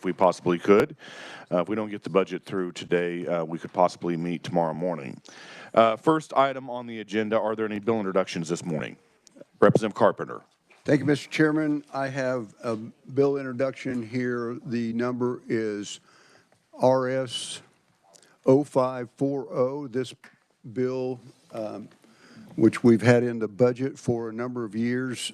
if we possibly could. If we don't get the budget through today, we could possibly meet tomorrow morning. First item on the agenda, are there any bill introductions this morning? Representative Carpenter. Thank you, Mr. Chairman. I have a bill introduction here. The number is RS 0540. This bill, which we've had in the budget for a number of years,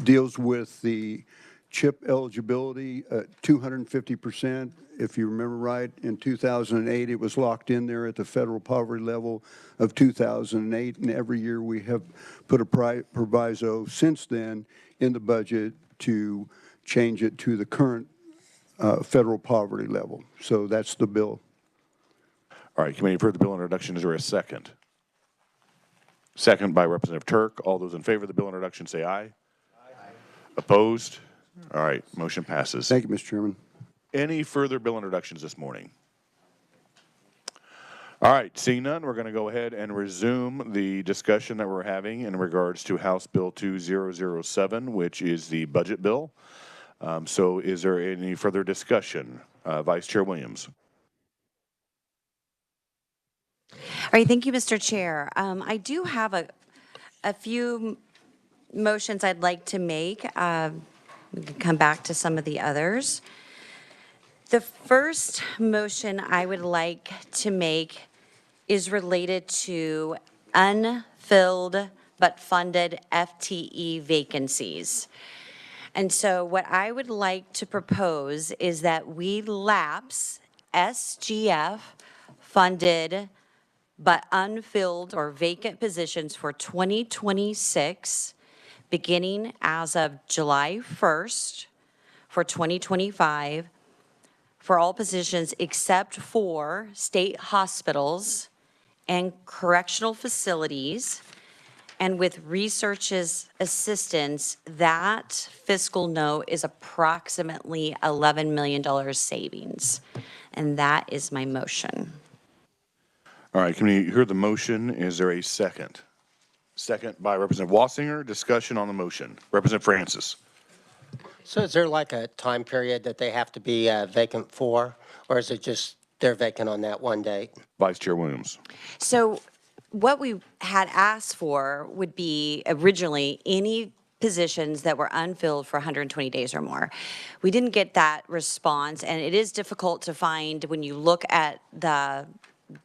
deals with the CHIP eligibility at 250%. If you remember right, in 2008, it was locked in there at the federal poverty level of 2008, and every year we have put a proviso since then in the budget to change it to the current federal poverty level. So that's the bill. All right, committee for the bill introduction. Is there a second? Second by Representative Turk. All those in favor of the bill introduction say aye. Aye. Opposed? All right, motion passes. Thank you, Mr. Chairman. Any further bill introductions this morning? All right, seeing none, we're going to go ahead and resume the discussion that we're having in regards to House Bill 2007, which is the budget bill. So is there any further discussion? Vice Chair Williams. All right, thank you, Mr. Chair. I do have a few motions I'd like to make. We can come back to some of the others. The first motion I would like to make is related to unfilled but funded FTE vacancies. And so what I would like to propose is that we lapse SGF funded but unfilled or vacant positions for 2026, beginning as of July 1st for 2025, for all positions except for state hospitals and correctional facilities. And with research's assistance, that fiscal note is approximately $11 million savings. And that is my motion. All right, committee, you heard the motion. Is there a second? Second by Representative Wassinger. Discussion on the motion. Representative Francis. So is there like a time period that they have to be vacant for, or is it just they're vacant on that one date? Vice Chair Williams. So what we had asked for would be originally any positions that were unfilled for 120 days or more. We didn't get that response, and it is difficult to find when you look at the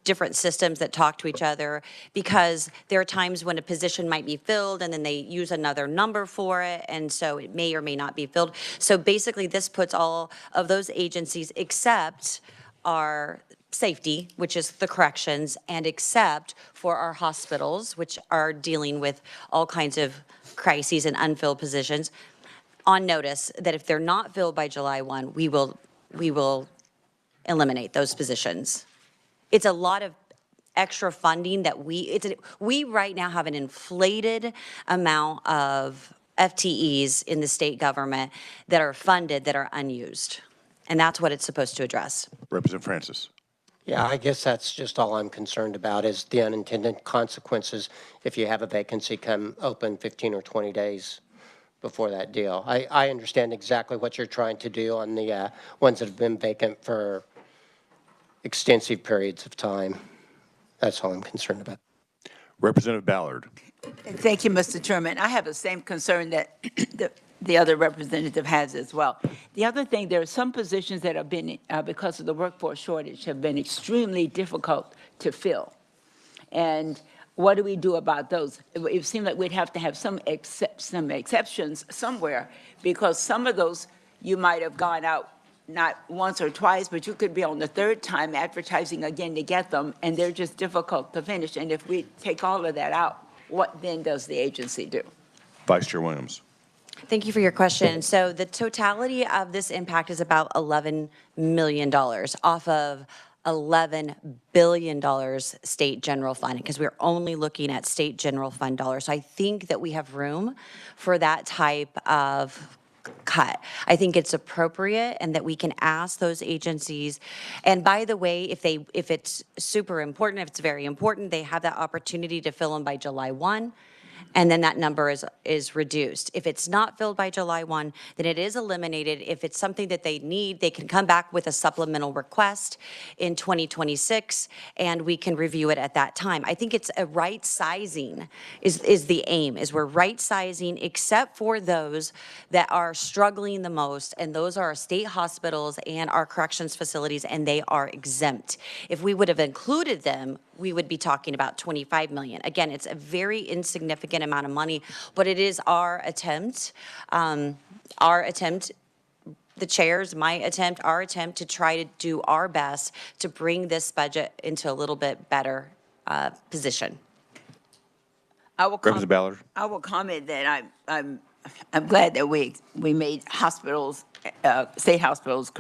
different systems that talk to each other, because there are times when a position might be filled and then they use another number for it, and so it may or may not be filled. So basically this puts all of those agencies except our safety, which is the corrections, and except for our hospitals, which are dealing with all kinds of crises and unfilled positions, on notice that if they're not filled by July 1, we will eliminate those positions. It's a lot of extra funding that we right now have an inflated amount of FTEs in the state government that are funded that are unused. And that's what it's supposed to address. Representative Francis. Yeah, I guess that's just all I'm concerned about is the unintended consequences if you have a vacancy come open 15 or 20 days before that deal. I understand exactly what you're trying to do on the ones that have been vacant for extensive periods of time. That's all I'm concerned about. Representative Ballard. Thank you, Mr. Chairman. I have the same concern that the other representative has as well. The other thing, there are some positions that have been, because of the workforce shortage, have been extremely difficult to fill. And what do we do about those? It seemed like we'd have to have some exceptions somewhere, because some of those you might have gone out not once or twice, but you could be on the third time advertising again to get them, and they're just difficult to finish. And if we take all of that out, what then does the agency do? Vice Chair Williams. Thank you for your question. So the totality of this impact is about $11 million off of $11 billion state general fund, because we're only looking at state general fund dollars. So I think that we have room for that type of cut. I think it's appropriate, and that we can ask those agencies. And by the way, if it's super important, if it's very important, they have that opportunity to fill them by July 1. and then that number is reduced. If it's not filled by July 1, then it is eliminated. If it's something that they need, they can come back with a supplemental request in 2026, and we can review it at that time. I think it's a right sizing is the aim, is we're right sizing except for those that are struggling the most, and those are our state hospitals and our corrections facilities, and they are exempt. If we would have included them, we would be talking about 25 million. Again, it's a very insignificant amount of money, but it is our attempt, the chairs, my attempt, our attempt to try to do our best to bring this budget into a little bit better position. Representative Ballard. I will comment that I'm glad that we made hospitals, state hospitals,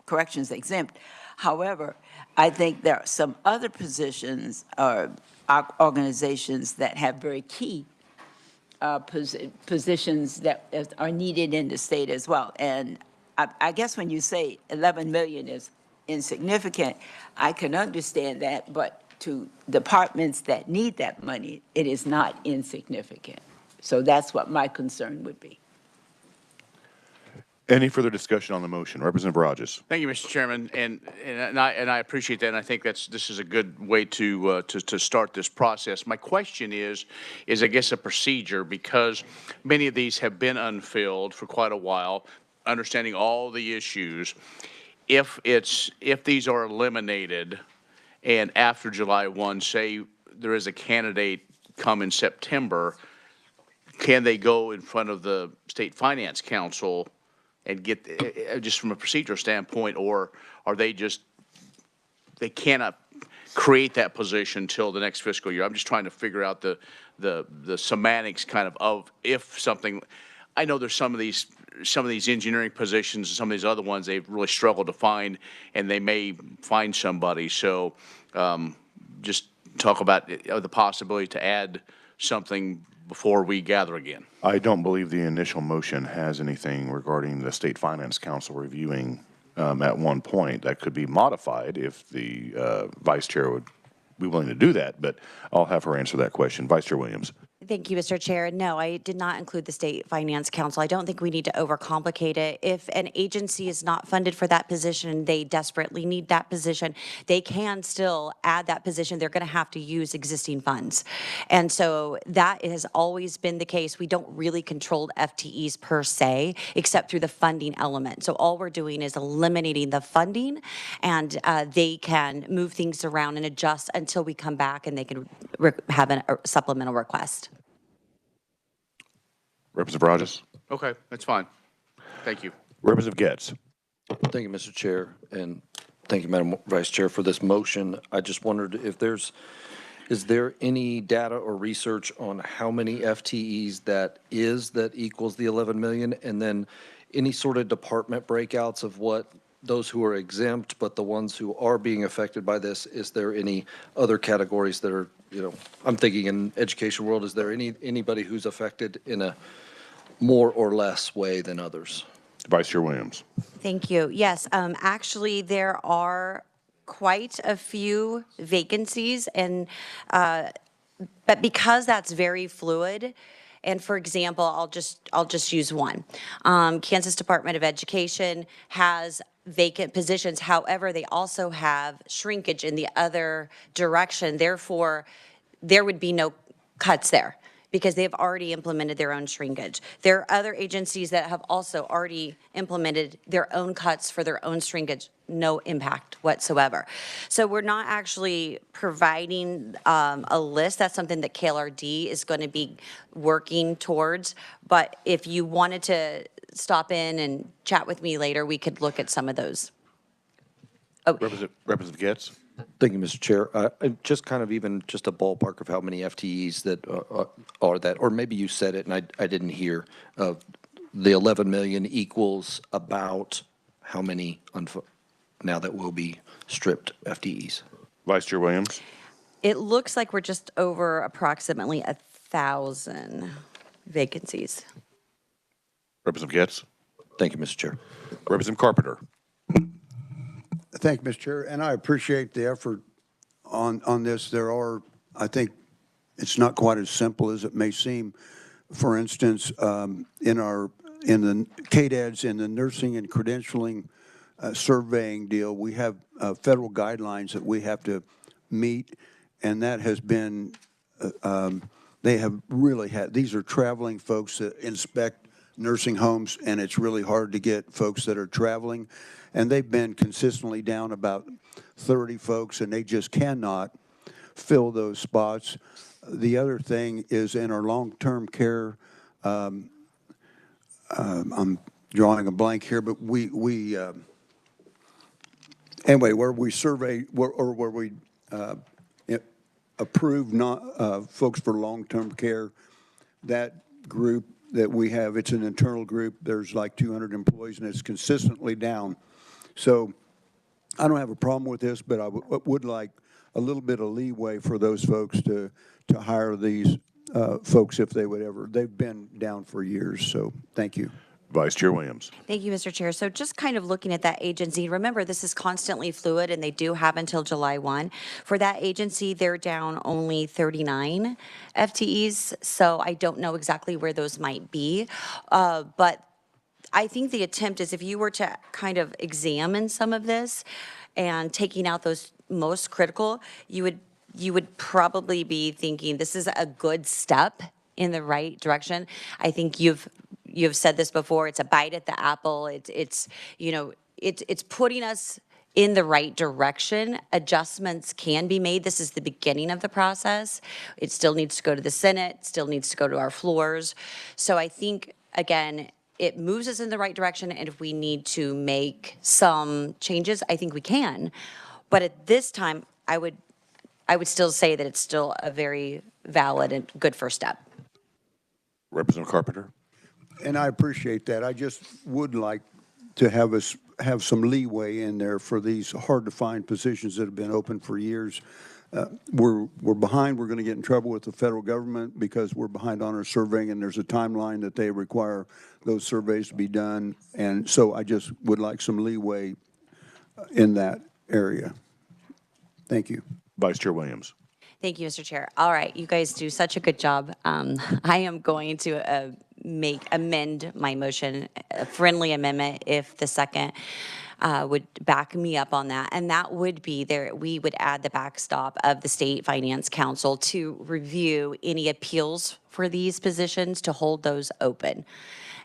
corrections exempt. However, I think there are some other positions or organizations that have very key positions that are needed in the state as well. And I guess when you say 11 million is insignificant, I can understand that, but to departments that need that money, it is not insignificant. So that's what my concern would be. Any further discussion on the motion? Representative Rogers. Thank you, Mr. Chairman, and I appreciate that, and I think this is a good way to start this process. My question is I guess a procedure, because many of these have been unfilled for quite a while, understanding all the issues. If these are eliminated, and after July 1, say there is a candidate come in September, can they go in front of the State Finance Council and get, just from a procedural standpoint, or are they cannot create that position until the next fiscal year? I'm just trying to figure out the semantics kind of if something, I know there's some of these engineering positions and some of these other ones they've really struggled to find, and they may find somebody. So just talk about the possibility to add something before we gather again. I don't believe the initial motion has anything regarding the State Finance Council reviewing at one point. That could be modified if the Vice Chair would be willing to do that, but I'll have her answer that question. Vice Chair Williams. Thank you, Mr. Chair. No, I did not include the State Finance Council. I don't think we need to overcomplicate it. If an agency is not funded for that position, they desperately need that position, they can still add that position. They're going to have to use existing funds. And so that has always been the case. We don't really control FTEs per se, except through the funding element. So all we're doing is eliminating the funding, and they can move things around and adjust until we come back and they can have a supplemental request. Representative Rogers. Okay, that's fine. Thank you. Representative Getz. Thank you, Mr. Chair, and thank you, Madam Vice Chair, for this motion. I just wondered if is there any data or research on how many FTEs that equals the 11 million, and then any sort of department breakouts of what those who are exempt, but the ones who are being affected by this, is there any other categories that are, I'm thinking in education world, is there anybody who's affected in a more or less way than others? Vice Chair Williams. Thank you. Yes, actually, there are quite a few vacancies, and but because that's very fluid. And for example, I'll just use one. Kansas Department of Education has vacant positions. However, they also have shrinkage in the other direction. Therefore, there would be no cuts there because they've already implemented their own shrinkage. There are other agencies that have also already implemented their own cuts for their own shrinkage, no impact whatsoever. So we're not actually providing a list. That's something that KLRD is going to be working towards. But if you wanted to stop in and chat with me later, we could look at some of those. Oh. Representative Getz. Thank you, Mr. Chair. Just kind of even just a ballpark of how many FTEs that are that, or maybe you said it and I didn't hear. The 11 million equals about how many now that will be stripped FTEs? Vice Chair Williams. It looks like we're just over approximately 1,000 vacancies. Representative Getz. Thank you, Mr. Chair. Representative Carpenter. Thank you, Mr. Chair, and I appreciate the effort on this. There are, I think, it's not quite as simple as it may seem. For instance, in the KDADs, in the nursing and credentialing surveying deal, we have federal guidelines that we have to meet, and that has been, they have really had, these are traveling folks that inspect nursing homes, and it's really hard to get folks that are traveling, and they've been consistently down about 30 folks, and they just cannot fill those spots. The other thing is in our long-term care, I'm drawing a blank here, but anyway, where we survey, or where we approve folks for long-term care, that group that we have, it's an internal group, there's like 200 employees, and it's consistently down. So I don't have a problem with this, but I would like a little bit of leeway for those folks to hire these folks if they would ever. They've been down for years, so thank you. Vice Chair Williams. Thank you, Mr. Chair. So just kind of looking at that agency, remember, this is constantly fluid, and they do have until July 1. For that agency, they're down only 39 FTEs, so I don't know exactly where those might be. But I think the attempt is, if you were to kind of examine some of this and taking out those most critical, you would probably be thinking this is a good step in the right direction. I think you've said this before. It's a bite at the apple. It's putting us in the right direction. Adjustments can be made. This is the beginning of the process. It still needs to go to the Senate, still needs to go to our floors. So I think, again, it moves us in the right direction, and if we need to make some changes, I think we can. But at this time, I would still say that it's still a very valid and good first step. Representative Carpenter. And I appreciate that. I just would like to have us have some leeway in there for these hard-to-find positions that have been open for years. We're behind. We're going to get in trouble with the federal government because we're behind on our surveying, and there's a timeline that they require those surveys to be done. And so I just would like some leeway in that area. Thank you. Vice Chair Williams. Thank you, Mr. Chair. All right, you guys do such a good job. I am going to amend my motion, a friendly amendment, if the second would back me up on that. And that would be we would add the backstop of the State Finance Council to review any appeals for these positions, to hold those open.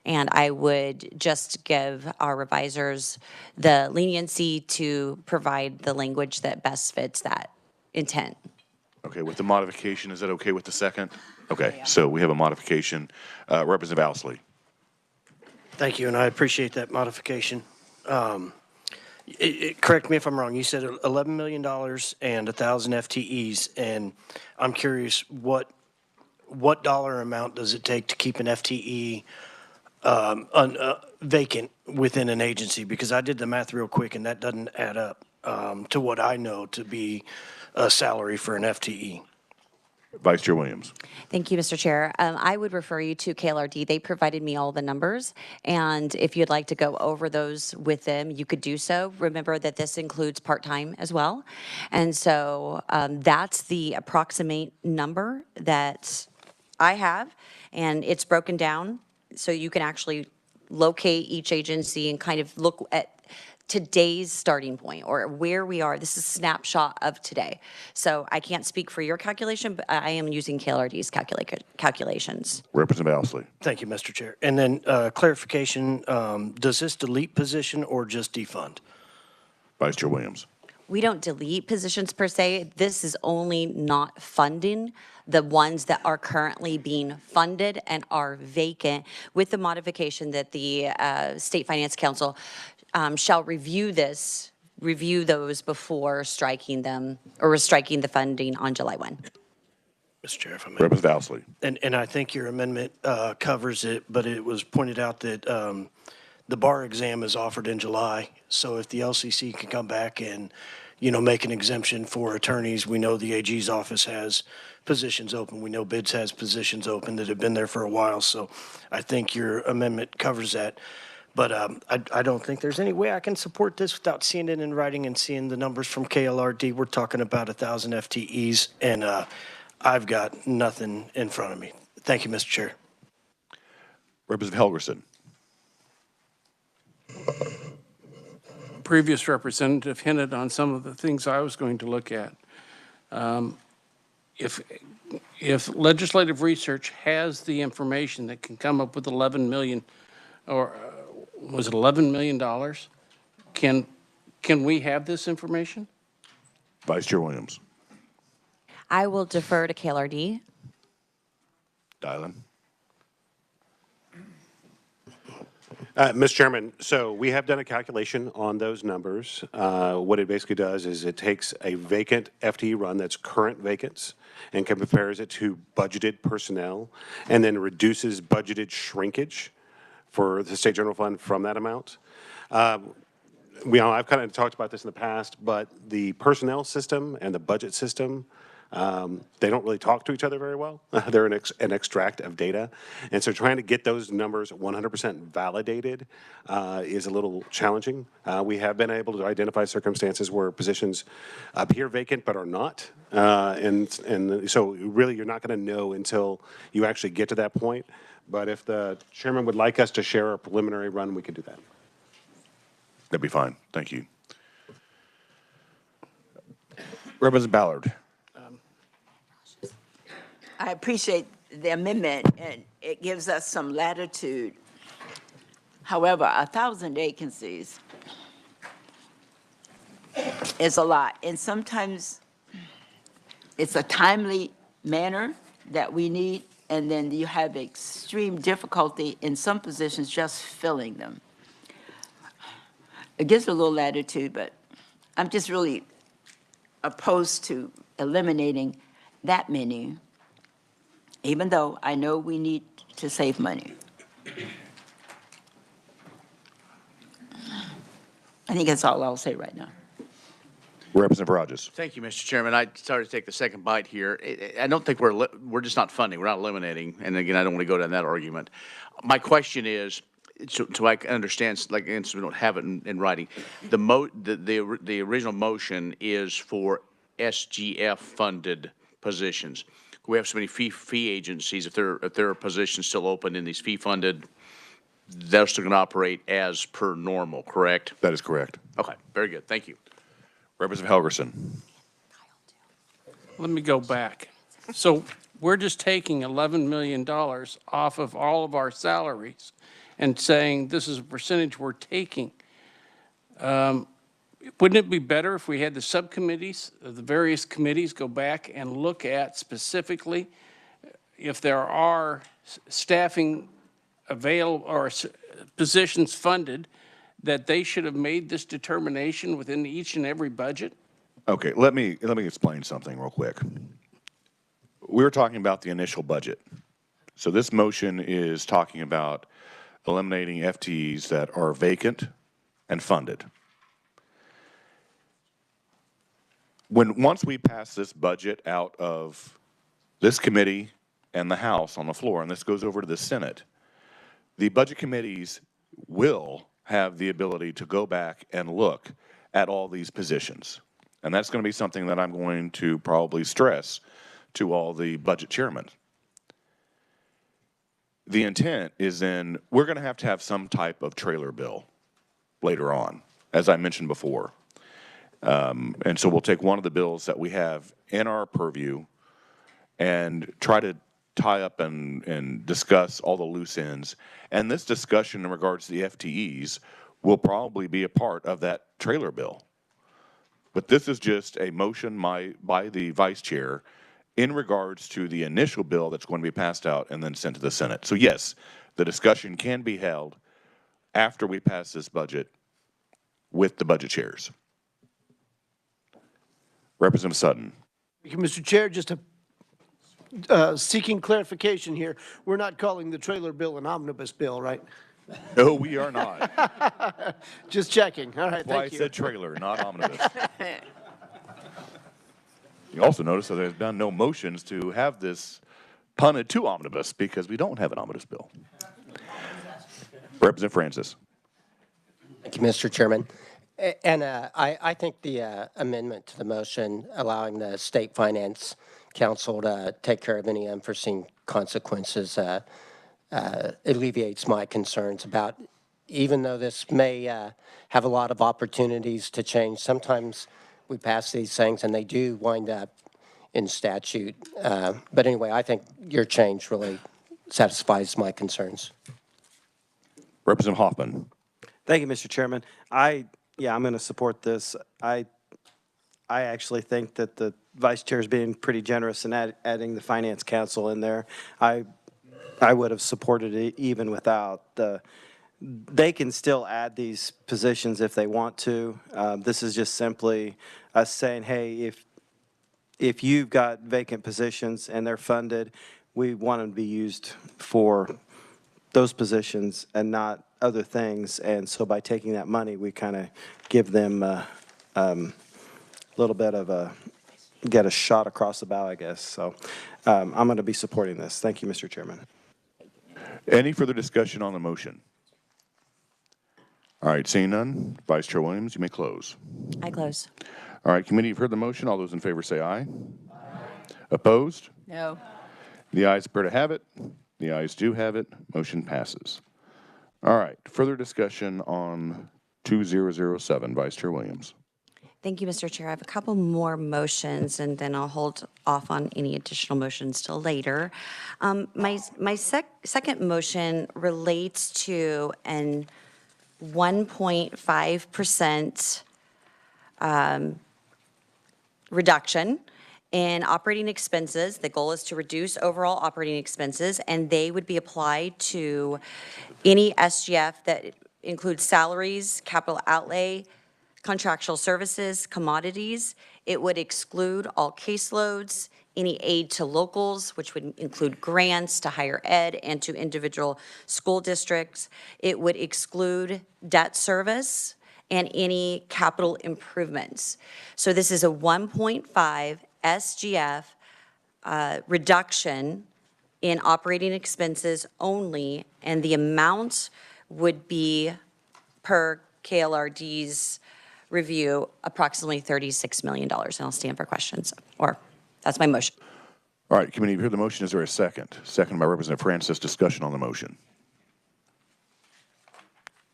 And I would just give our revisers the leniency to provide the language that best fits that intent. Okay, with the modification, is that okay with the second? Okay, so we have a modification. Representative Ousley. Thank you, and I appreciate that modification. Correct me if I'm wrong. You said $11 million and 1,000 FTEs, and I'm curious what dollar amount does it take to keep an FTE vacant within an agency? Because I did the math real quick, and that doesn't add up to what I know to be a salary for an FTE. Vice Chair Williams. Thank you, Mr. Chair. I would refer you to KLRD. They provided me all the numbers, and if you'd like to go over those with them, you could do so. Remember that this includes part-time as well, and so that's the approximate number that I have, and it's broken down so you can actually locate each agency and kind of look at today's starting point, or where we are. This is a snapshot of today. So I can't speak for your calculation, but I am using KLRD's calculations. Representative Ousley. Thank you, Mr. Chair. And then clarification, does this delete position or just defund? Vice Chair Williams. We don't delete positions per se. This is only not funding the ones that are currently being funded and are vacant, with the modification that the State Finance Council shall review those before striking them, or striking the funding on July 1. Mr. Chair, if I may. Representative Ousley. And I think your amendment covers it, but it was pointed out that the bar exam is offered in July. So if the LCC can come back and, make an exemption for attorneys, we know the AG's office has positions open. We know BIDS has positions open that have been there for a while. So I think your amendment covers that. But I don't think there's any way I can support this without seeing it in writing and seeing the numbers from KLRD. We're talking about 1,000 FTEs, and I've got nothing in front of me. Thank you, Mr. Chair. Representative Helgerson. Previous representative hinted on some of the things I was going to look at. If legislative research has the information that can come up with 11 million, or was it $11 million? Can we have this information? Vice Chair Williams. I will defer to KLRD. Dylan. Mr. Chairman, so we have done a calculation on those numbers. What it basically does is it takes a vacant FTE run that's current vacants and compares it to budgeted personnel and then reduces budgeted shrinkage for the state general fund from that amount. I've kind of talked about this in the past, but the personnel system and the budget system, they don't really talk to each other very well. They're an extract of data. And so trying to get those numbers 100% validated is a little challenging. We have been able to identify circumstances where positions appear vacant but are not. And so really you're not going to know until you actually get to that point. But if the chairman would like us to share a preliminary run, we could do that. That'd be fine. Thank you. Representative Ballard. I appreciate the amendment, and it gives us some latitude. However, 1,000 vacancies is a lot, and sometimes it's a timely manner that we need, and then you have extreme difficulty in some positions just filling them. It gives a little latitude, but I'm just really opposed to eliminating that many, even though I know we need to save money. I think that's all I'll say right now. Representative Rogers. Thank you, Mr. Chairman. I started to take the second bite here. I don't think we're just not funding. We're not eliminating. And again, I don't want to go down that argument. My question is, so I can understand, like, and so we don't have it in writing. The original motion is for SGF funded positions. We have so many fee agencies. If there are positions still open in these fee funded, they're still going to operate as per normal, correct? That is correct. Okay, very good. Thank you. Representative Helgerson. Let me go back. So we're just taking $11 million off of all of our salaries and saying this is a percentage we're taking. Wouldn't it be better if we had the subcommittees, the various committees, go back and look at specifically if there are staffing available or positions funded, that they should have made this determination within each and every budget? Okay, let me explain something real quick. We were talking about the initial budget. So this motion is talking about eliminating FTEs that are vacant and funded. Once we pass this budget out of this committee and the House on the floor, and this goes over to the Senate, the budget committees will have the ability to go back and look at all these positions. And that's going to be something that I'm going to probably stress to all the budget chairmen. The intent is then we're going to have some type of trailer bill later on, as I mentioned before. And so we'll take one of the bills that we have in our purview and try to tie up and discuss all the loose ends. And this discussion in regards to the FTEs will probably be a part of that trailer bill. But this is just a motion by the vice chair in regards to the initial bill that's going to be passed out and then sent to the Senate. So yes, the discussion can be held after we pass this budget with the budget chairs. Representative Sutton. Thank you, Mr. Chair. Just seeking clarification here. We're not calling the trailer bill an omnibus bill, right? No, we are not. Just checking. All right, That's why thank you. I said trailer, not omnibus. You also notice that there's been no motions to have this punted to omnibus because we don't have an omnibus bill. Representative Francis. Thank you, Mr. Chairman. And I think the amendment to the motion allowing the state finance council to take care of any unforeseen consequences alleviates my concerns about, even though this may have a lot of opportunities to change, sometimes we pass these things and they do wind up in statute. But anyway, I think your change really satisfies my concerns. Representative Hoffman. Thank you, Mr. Chairman. I'm going to support this. I actually think that the vice chair is being pretty generous in adding the finance council in there. I would have supported it even without the. They can still add these positions if they want to. This is just simply us saying, hey, if you've got vacant positions and they're funded, we want them to be used for those positions and not other things. And so by taking that money, we kind of give them a little bit of get a shot across the bow, I guess. So I'm going to be supporting this. Thank you, Mr. Chairman. Any further discussion on the motion? All right, seeing none, Vice Chair Williams, you may close. I close. All right, committee, you've heard the motion. All those in favor say aye. Aye. Opposed? No. The ayes appear to have it. The ayes do have it. Motion passes. All right, further discussion on 2007, Vice Chair Williams. Thank you, Mr. Chair. I have a couple more motions, and then I'll hold off on any additional motions till later. My second motion relates to an 1.5% reduction in operating expenses. The goal is to reduce overall operating expenses, and they would be applied to any SGF that includes salaries, capital outlay, contractual services, commodities. It would exclude all caseloads, any aid to locals, which would include grants to higher ed and to individual school districts. It would exclude debt service and any capital improvements. So this is a 1.5 SGF reduction in operating expenses only, and the amount would be, per KLRD's review, approximately $36 million. And I'll stand for questions, or that's my motion. All right, committee, you've heard the motion. Is there a second? Second by Representative Francis. Discussion on the motion.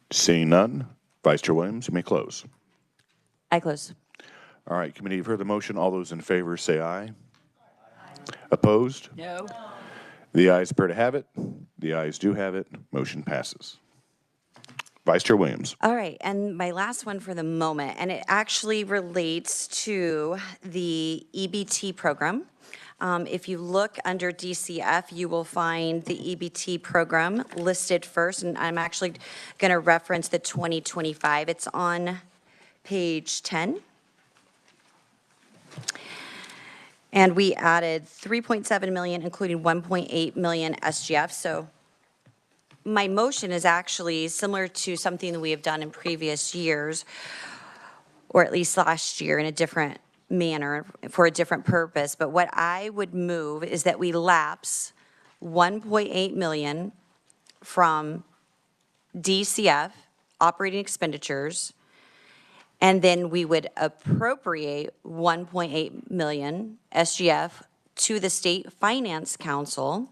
Seeing none, Vice Chair Williams, you may close. I close. All right, committee, you've heard the motion. All those in favor say aye. Opposed? No. The ayes appear to have it. The ayes do have it. Motion passes. Vice Chair Williams. All right, and my last one for the moment, and it actually relates to the EBT program. If you look under DCF, you will find the EBT program listed first, and I'm actually going to reference the 2025. It's on page 10. And we added 3.7 million, including 1.8 million SGF. So my motion is actually similar to something that we have done in previous years, or at least last year, in a different manner for a different purpose. But what I would move is that we lapse 1.8 million from DCF operating expenditures, and then we would appropriate 1.8 million SGF to the State Finance Council.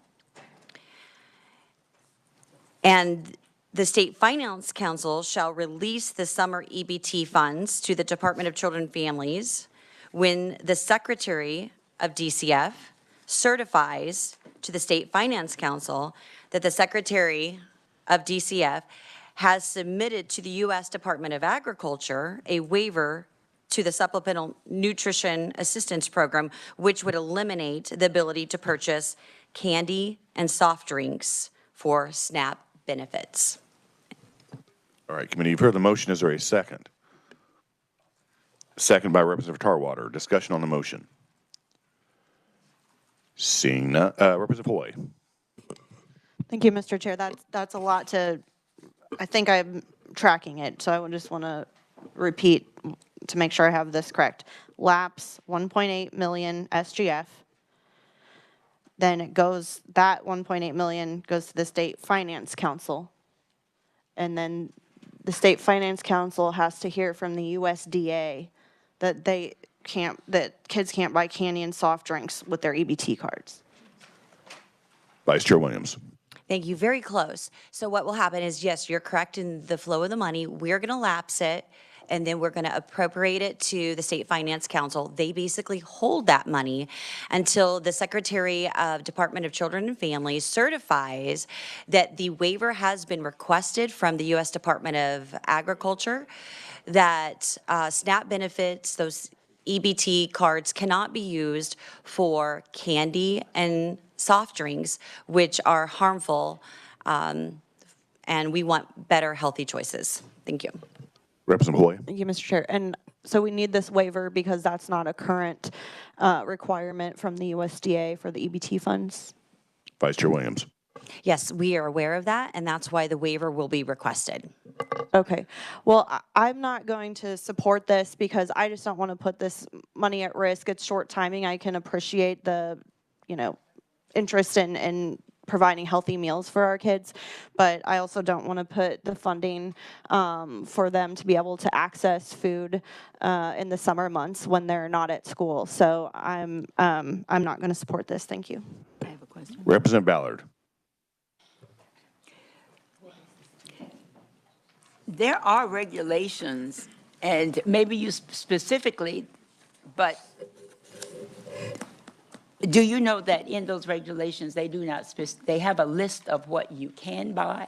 And the State Finance Council shall release the summer EBT funds to the Department of Children and Families when the Secretary of DCF certifies to the State Finance Council that the Secretary of DCF has submitted to the U.S. Department of Agriculture a waiver to the Supplemental Nutrition Assistance Program, which would eliminate the ability to purchase candy and soft drinks for SNAP benefits. All right, committee, you've heard the motion. Is there a second? Second by Representative Tarwater. Discussion on the motion. Seeing none, Representative Hoy. Thank you, Mr. Chair. That's a lot to, I think I'm tracking it, so I would just want to repeat to make sure I have this correct. Lapse 1.8 million SGF. Then it goes, that 1.8 million goes to the State Finance Council. And then the State Finance Council has to hear from the USDA that that kids can't buy candy and soft drinks with their EBT cards. Vice Chair Williams. Thank you. Very close. So what will happen is, yes, you're correct in the flow of the money. We're going to lapse it, and then we're going to appropriate it to the State Finance Council. They basically hold that money until the Secretary of Department of Children and Families certifies that the waiver has been requested from the U.S. Department of Agriculture, that SNAP benefits, those EBT cards cannot be used for candy and soft drinks, which are harmful, and we want better healthy choices. Thank you. Representative Hoy. Thank you, Mr. Chair. And so we need this waiver because that's not a current requirement from the USDA for the EBT funds? Vice Chair Williams. Yes, we are aware of that, and that's why the waiver will be requested. Okay. Well, I'm not going to support this because I just don't want to put this money at risk. It's short timing. I can appreciate the, interest in providing healthy meals for our kids, but I also don't want to put the funding for them to be able to access food in the summer months when they're not at school. So I'm not going to support this. Thank you. I have a question. Representative Ballard. There are regulations, and maybe you specifically, but do you know that in those regulations, they do not, they have a list of what you can buy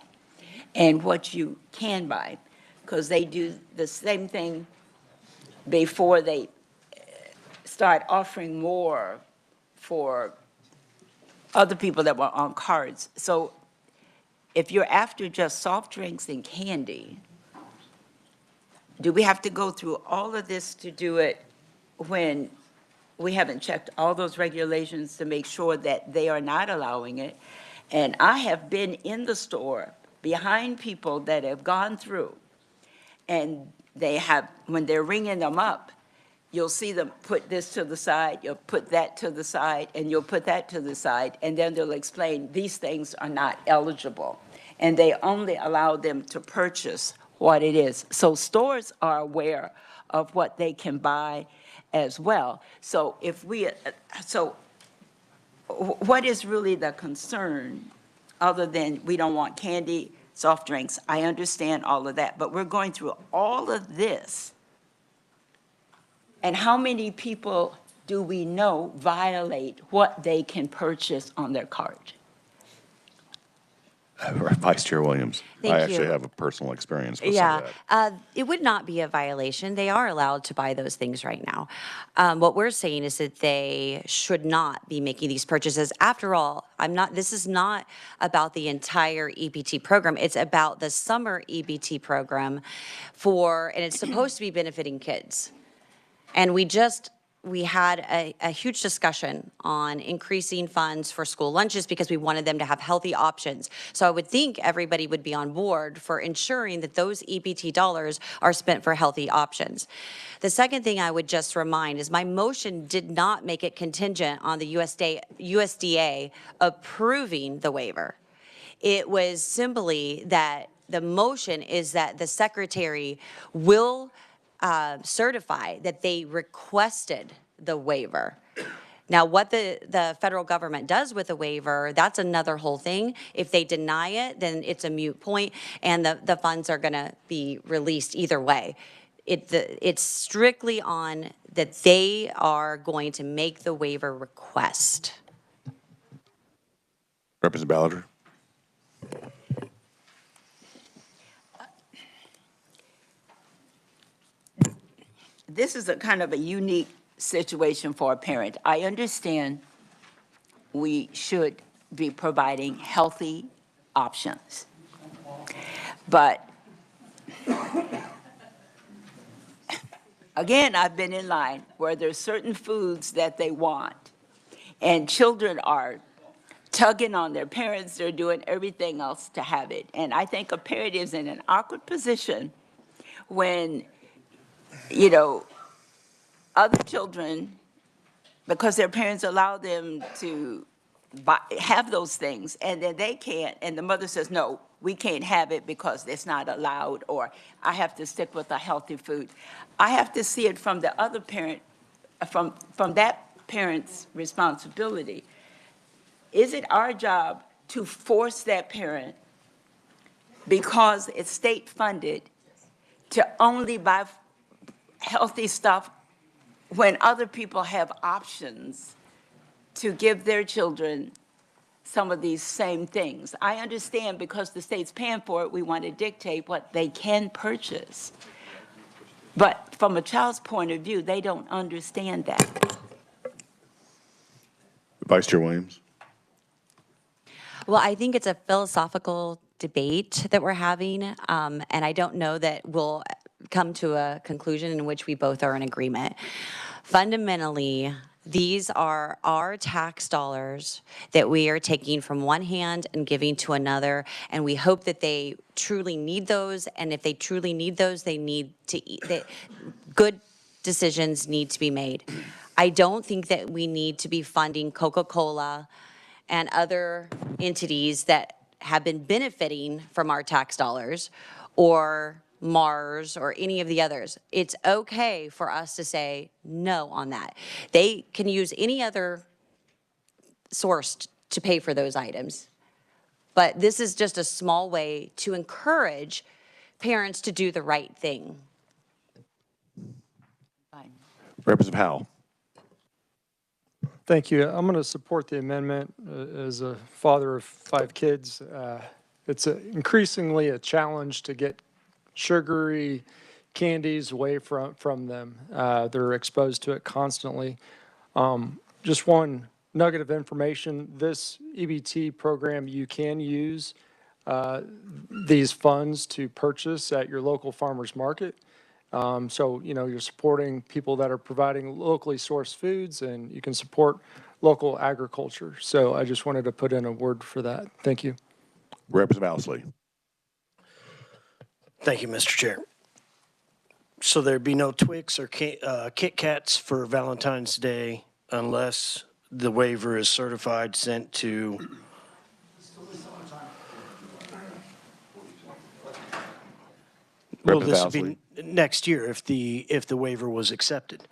and what you can buy? Because they do the same thing before they start offering more for other people that were on cards. So if you're after just soft drinks and candy, do we have to go through all of this to do it when we haven't checked all those regulations to make sure that they are not allowing it? And I have been in the store behind people that have gone through, and they have, when they're ringing them up, you'll see them put this to the side, you'll put that to the side, and you'll put that to the side, and then they'll explain these things are not eligible. And they only allow them to purchase what it is. So stores are aware of what they can buy as well. So if we, what is really the concern other than we don't want candy, soft drinks? I understand all of that, but we're going through all of this. And how many people do we know violate what they can purchase on their card? Vice Chair Williams. Thank I you. actually have a personal experience with some of that. It would not be a violation. They are allowed to buy those things right now. What we're saying is that they should not be making these purchases. After all, this is not about the entire EBT program. It's about the summer EBT program and it's supposed to be benefiting kids. And we had a huge discussion on increasing funds for school lunches because we wanted them to have healthy options. So I would think everybody would be on board for ensuring that those EBT dollars are spent for healthy options. The second thing I would just remind is my motion did not make it contingent on the USDA approving the waiver. It was simply that the motion is that the secretary will certify that they requested the waiver. Now, what the federal government does with a waiver, that's another whole thing. If they deny it, then it's a moot point, and the funds are going to be released either way. It's strictly on that they are going to make the waiver request. Representative Ballard. This is a kind of a unique situation for a parent. I understand we should be providing healthy options. But again, I've been in line where there's certain foods that they want, and children are tugging on their parents, they're doing everything else to have it. And I think a parent is in an awkward position when other children, because their parents allow them to have those things, and then they can't, and the mother says, no, we can't have it because it's not allowed, or I have to stick with a healthy food. I have to see it from the other parent from that parent's responsibility, is it our job to force that parent, because it's state funded, to only buy healthy stuff when other people have options to give their children some of these same things? I understand because the state's paying for it, we want to dictate what they can purchase. But from a child's point of view, they don't understand that. Vice Chair Williams. Well, I think it's a philosophical debate that we're having, and I don't know that we'll come to a conclusion in which we both are in agreement. Fundamentally, these are our tax dollars that we are taking from one hand and giving to another, and we hope that they truly need those, and if they truly need those, they need to good decisions need to be made. I don't think that we need to be funding Coca-Cola and other entities that have been benefiting from our tax dollars, or Mars, or any of the others. It's okay for us to say no on that. They can use any other source to pay for those items. But this is just a small way to encourage parents to do the right thing. Representative Howell. Thank you. I'm going to support the amendment as a father of 5 kids. It's increasingly a challenge to get sugary candies away from them. They're exposed to it constantly. Just one nugget of information, this EBT program, you can use these funds to purchase at your local farmer's market. So, you know, you're supporting people that are providing locally sourced foods, and you can support local agriculture. So I just wanted to put in a word for that. Thank you. Representative Owsley. Thank you, Mr. Chair. So there'd be no Twix or Kit Kats for Valentine's Day unless the waiver is certified, sent to... Well, this would be next year if the waiver was accepted.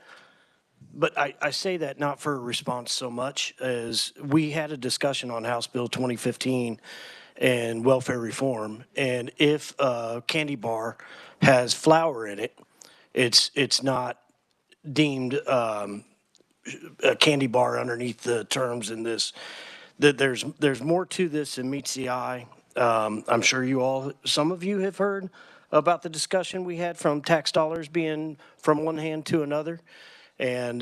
But I say that not for a response so much as we had a discussion on House Bill 2015 and welfare reform, and if a candy bar has flour in it, it's not deemed a candy bar underneath the terms in this. That there's more to this than meets the eye. I'm sure some of you have heard about the discussion we had from tax dollars being from one hand to another. And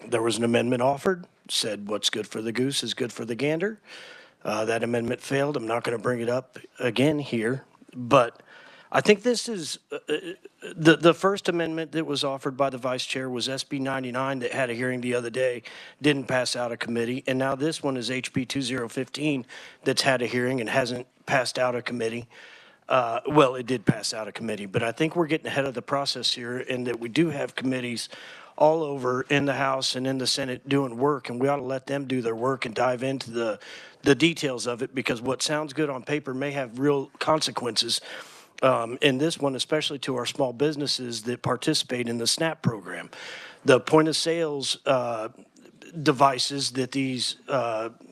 there was an amendment offered, said what's good for the goose is good for the gander. That amendment failed. I'm not going to bring it up again here. But I think this is, the first amendment that was offered by the vice chair was SB 99 that had a hearing the other day, didn't pass out of committee. And now this one is HB 2015 that's had a hearing and hasn't passed out of committee. Well, it did pass out of committee, but I think we're getting ahead of the process here in that we do have committees all over in the House and in the Senate doing work, and we ought to let them do their work and dive into the details of it, because what sounds good on paper may have real consequences. In this one, especially to our small businesses that participate in the SNAP program. The point of sales devices that these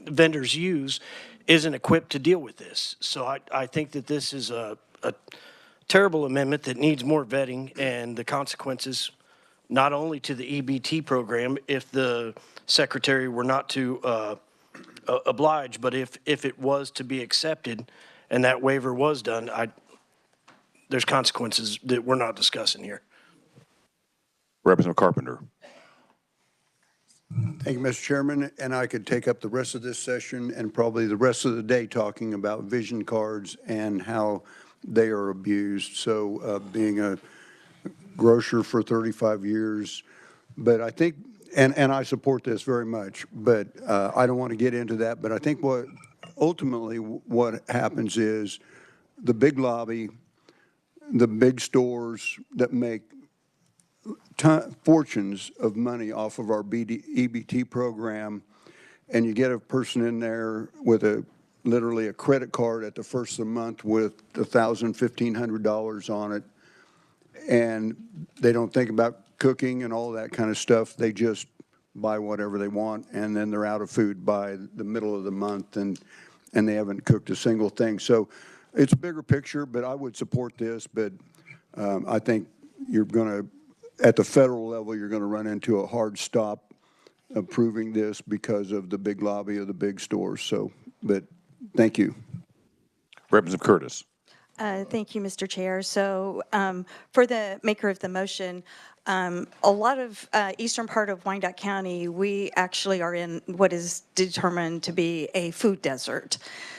vendors use isn't equipped to deal with this. So I think that this is a terrible amendment that needs more vetting, and the consequences, not only to the EBT program, if the secretary were not to oblige, but if it was to be accepted and that waiver was done, there's consequences that we're not discussing here. Representative Carpenter. Thank you, Mr. Chairman. And I could take up the rest of this session and probably the rest of the day talking about vision cards and how they are abused. So being a grocer for 35 years, but I think, and I support this very much, but I don't want to get into that. But I think ultimately what happens is the big lobby, the big stores that make fortunes of money off of our EBT program, and you get a person in there with literally a credit card at the first of the month with $1,000, $1,500 on it, and they don't think about cooking and all that kind of stuff. They just buy whatever they want, and then they're out of food by the middle of the month, and they haven't cooked a single thing. So it's a bigger picture, but I would support this. But I think you're going to, at the federal level, you're going to run into a hard stop approving this because of the big lobby of the big stores. So, but thank you. Representative Curtis. Thank you, Mr. Chair. So for the maker of the motion, a lot of eastern part of Wyandotte County, we actually are in what is determined to be a food desert.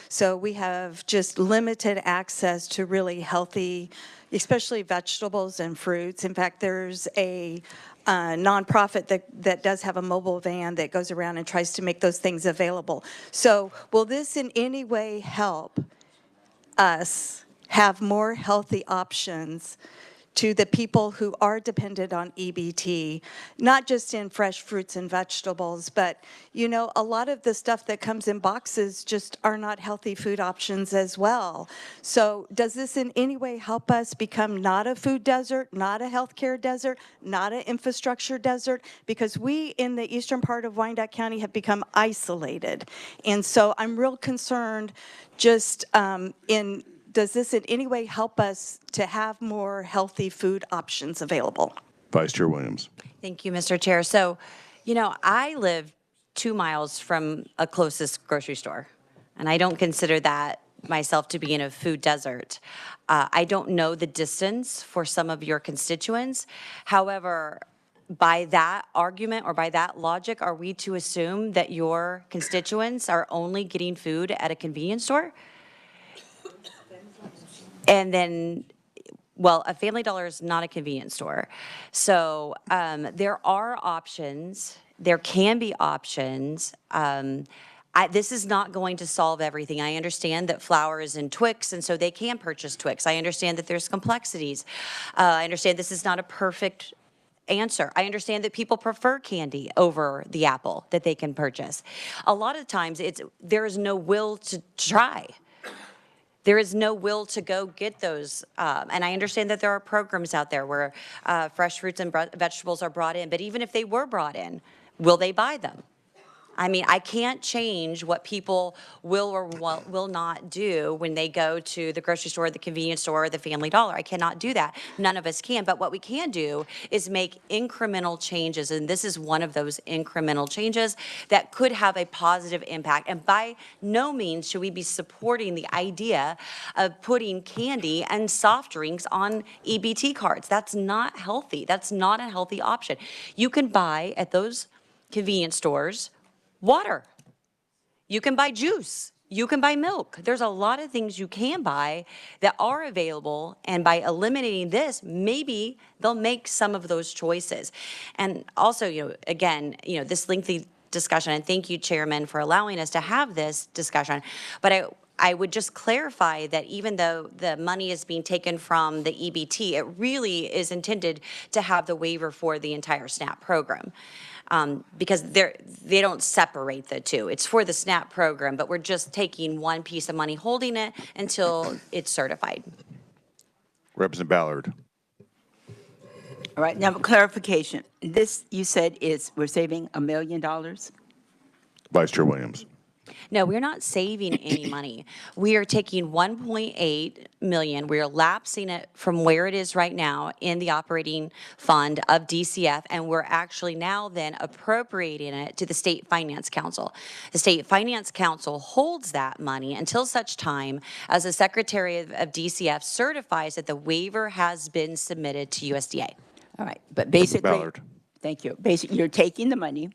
So we have just limited access to really healthy, especially vegetables and fruits. In fact, there's a nonprofit that does have a mobile van that goes around and tries to make those things available. So will this in any way help us have more healthy options to the people who are dependent on EBT, not just in fresh fruits and vegetables, but, you know, a lot of the stuff that comes in boxes just are not healthy food options as well. So does this in any way help us become not a food desert, not a healthcare desert, not an infrastructure desert? Because we in the eastern part of Wyandotte County have become isolated. And so I'm real concerned just does this in any way help us to have more healthy food options available? Vice Chair Williams. Thank you, Mr. Chair. So, you know, I live 2 miles from a closest grocery store, and I don't consider that myself to be in a food desert. I don't know the distance for some of your constituents. However, by that argument or by that logic, are we to assume that your constituents are only getting food at a convenience store? And then, well, a Family Dollar is not a convenience store. So there are options. There can be options. This is not going to solve everything. I understand that flour is in Twix, and so they can purchase Twix. I understand that there's complexities. I understand this is not a perfect answer. I understand that people prefer candy over the apple that they can purchase. A lot of times, there is no will to try. There is no will to go get those. And I understand that there are programs out there where fresh fruits and vegetables are brought in. But even if they were brought in, will they buy them? I mean, I can't change what people will or will not do when they go to the grocery store, the convenience store, or the Family Dollar. I cannot do that. None of us can. But what we can do is make incremental changes. And this is one of those incremental changes that could have a positive impact. And by no means should we be supporting the idea of putting candy and soft drinks on EBT cards. That's not healthy. That's not a healthy option. You can buy at those convenience stores water. You can buy juice. You can buy milk. There's a lot of things you can buy that are available, and by eliminating this, maybe they'll make some of those choices. And also, you know, again, you know, this lengthy discussion, and thank you, Chairman, for allowing us to have this discussion, but I would just clarify that even though the money is being taken from the EBT, it really is intended to have the waiver for the entire SNAP program. Because they don't separate the two. It's for the SNAP program, but we're just taking one piece of money, holding it until it's certified. Representative Ballard. All right, now clarification. This, you said, we're saving $1 million? Vice Chair Williams. No, we're not saving any money. We are taking 1.8 million. We are lapsing it from where it is right now in the operating fund of DCF, and we're actually now then appropriating it to the State Finance Council. The State Finance Council holds that money until such time as the Secretary of DCF certifies that the waiver has been submitted to USDA. All right, but basically, Ballard. Thank you. Basically, you're taking the money,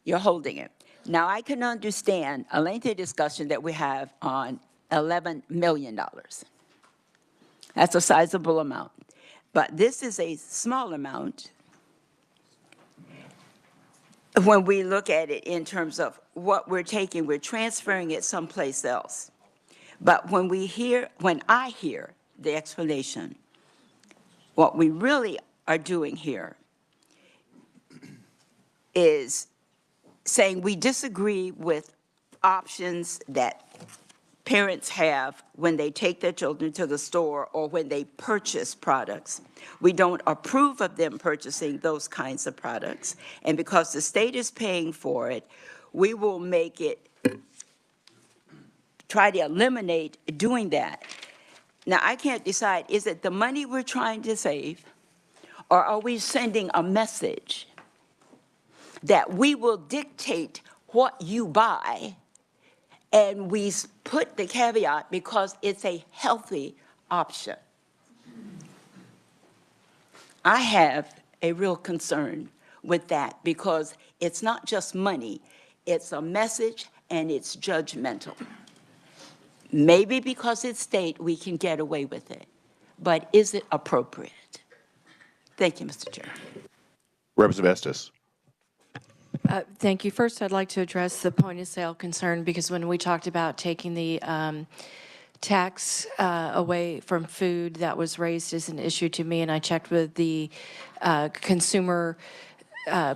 you're holding it. Now, I can understand a lengthy discussion that we have on $11 million. That's a sizable amount. But this is a small amount when we look at it in terms of what we're taking, we're transferring it someplace else. But when I hear the explanation, what we really are doing here is saying we disagree with options that parents have when they take their children to the store or when they purchase products. We don't approve of them purchasing those kinds of products. And because the state is paying for it, we will make it, try to eliminate doing that. Now, I can't decide, is it the money we're trying to save, or are we sending a message that we will dictate what you buy, and we put the caveat because it's a healthy option? I have a real concern with that because it's not just money, it's a message and it's judgmental. Maybe because it's state, we can get away with it, but is it appropriate? Thank you, Mr. Chair. Representative Estes. Thank you. First, I'd like to address the point of sale concern, because when we talked about taking the tax away from food, that was raised as an issue to me, and I checked with the consumer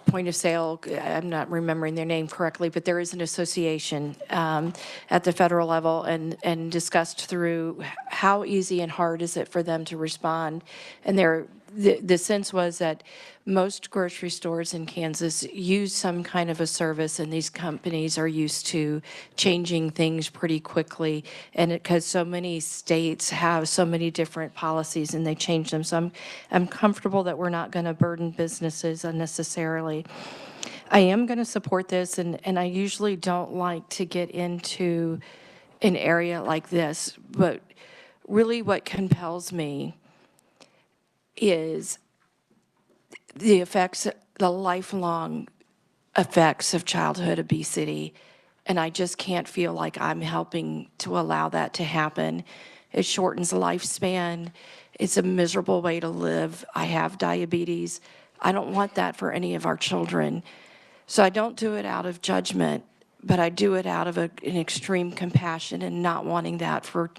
point of sale. I'm not remembering their name correctly, but there is an association at the federal level, and discussed through how easy and hard is it for them to respond. And the sense was that most grocery stores in Kansas use some kind of a service, and these companies are used to changing things pretty quickly. And because so many states have so many different policies and they change them. So I'm comfortable that we're not going to burden businesses unnecessarily. I am going to support this, and I usually don't like to get into an area like this, but really what compels me is the effects, the lifelong effects of childhood obesity, and I just can't feel like I'm helping to allow that to happen. It shortens lifespan. It's a miserable way to live. I have diabetes. I don't want that for any of our children. So I don't do it out of judgment, but I do it out of an extreme compassion and not wanting that for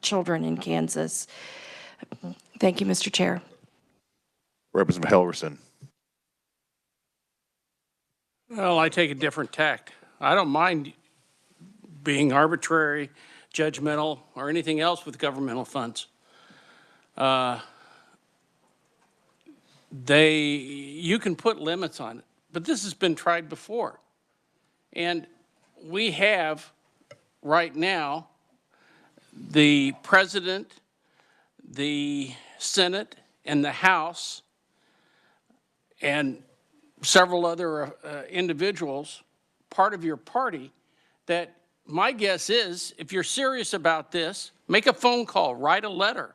children in Kansas. Thank you, Mr. Chair. Representative Helverson. Well, I take a different tact. I don't mind being arbitrary, judgmental, or anything else with governmental funds. You can put limits on it, but this has been tried before. And we have, right now, the President, the Senate, and the House, and several other individuals, part of your party, that my guess is, if you're serious about this, make a phone call, write a letter.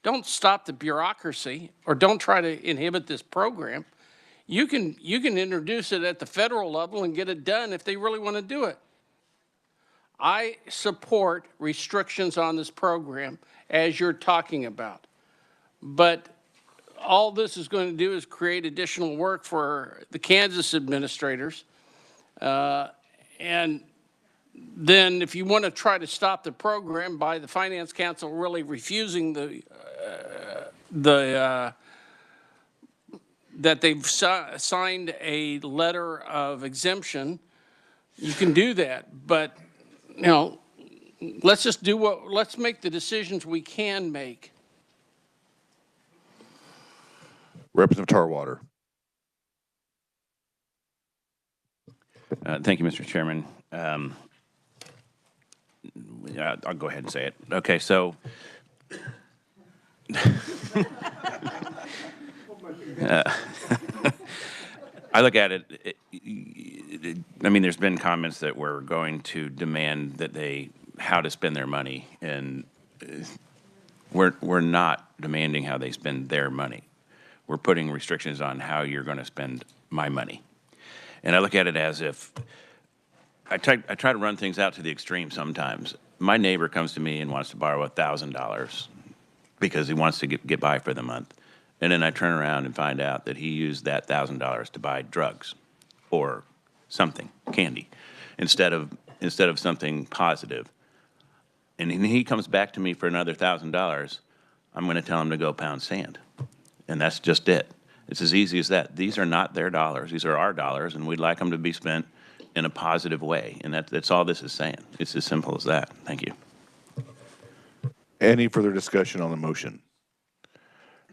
Don't stop the bureaucracy, or don't try to inhibit this program. You can introduce it at the federal level and get it done if they really want to do it. I support restrictions on this program as you're talking about, but all this is going to do is create additional work for the Kansas administrators. And then if you want to try to stop the program by the Finance Council really refusing that they've signed a letter of exemption, you can do that. But, you know, let's make the decisions we can make. Representative Tarwater. Thank you, Mr. Chairman. Yeah, I'll go ahead and say it. Okay, so I look at it, I mean, there's been comments that we're going to demand that how to spend their money, and we're not demanding how they spend their money. We're putting restrictions on how you're going to spend my money. And I look at it as if I try to run things out to the extreme sometimes. My neighbor comes to me and wants to borrow $1,000 because he wants to get by for the month. And then I turn around and find out that he used that $1,000 to buy drugs or something, candy, instead of something positive. And he comes back to me for another $1,000, I'm going to tell him to go pound sand. And that's just it. It's as easy as that. These are not their dollars. These are our dollars, and we'd like them to be spent in a positive way. And that's all this is saying. It's as simple as that. Thank you. Any further discussion on the motion?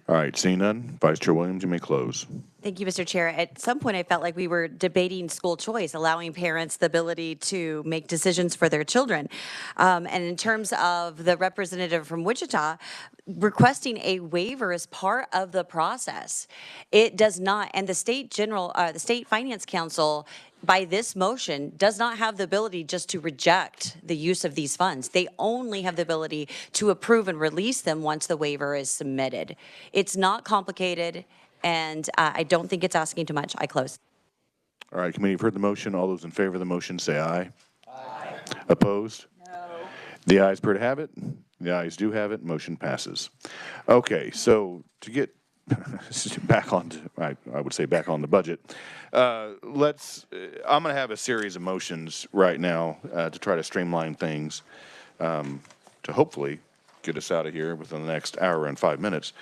All right, seeing none, Vice Chair Williams, you may close. Thank you, Mr. Chair. At some point, I felt like we were debating school choice, allowing parents the ability to make decisions for their children. And in terms of the representative from Wichita, requesting a waiver is part of the process. It does not, and the the State Finance Council, by this motion, does not have the ability just to reject the use of these funds. They only have the ability to approve and release them once the waiver is submitted. It's not complicated, and I don't think it's asking too much. I close. All right, committee, you've heard the motion. All those in favor of the motion say aye. Aye. Opposed? No. The ayes appear to have it. The ayes do have it. Motion passes. Okay, so to get back on, I would say back on the budget, I'm going to have a series of motions right now to try to streamline things to hopefully get us out of here within the next hour and 5 minutes.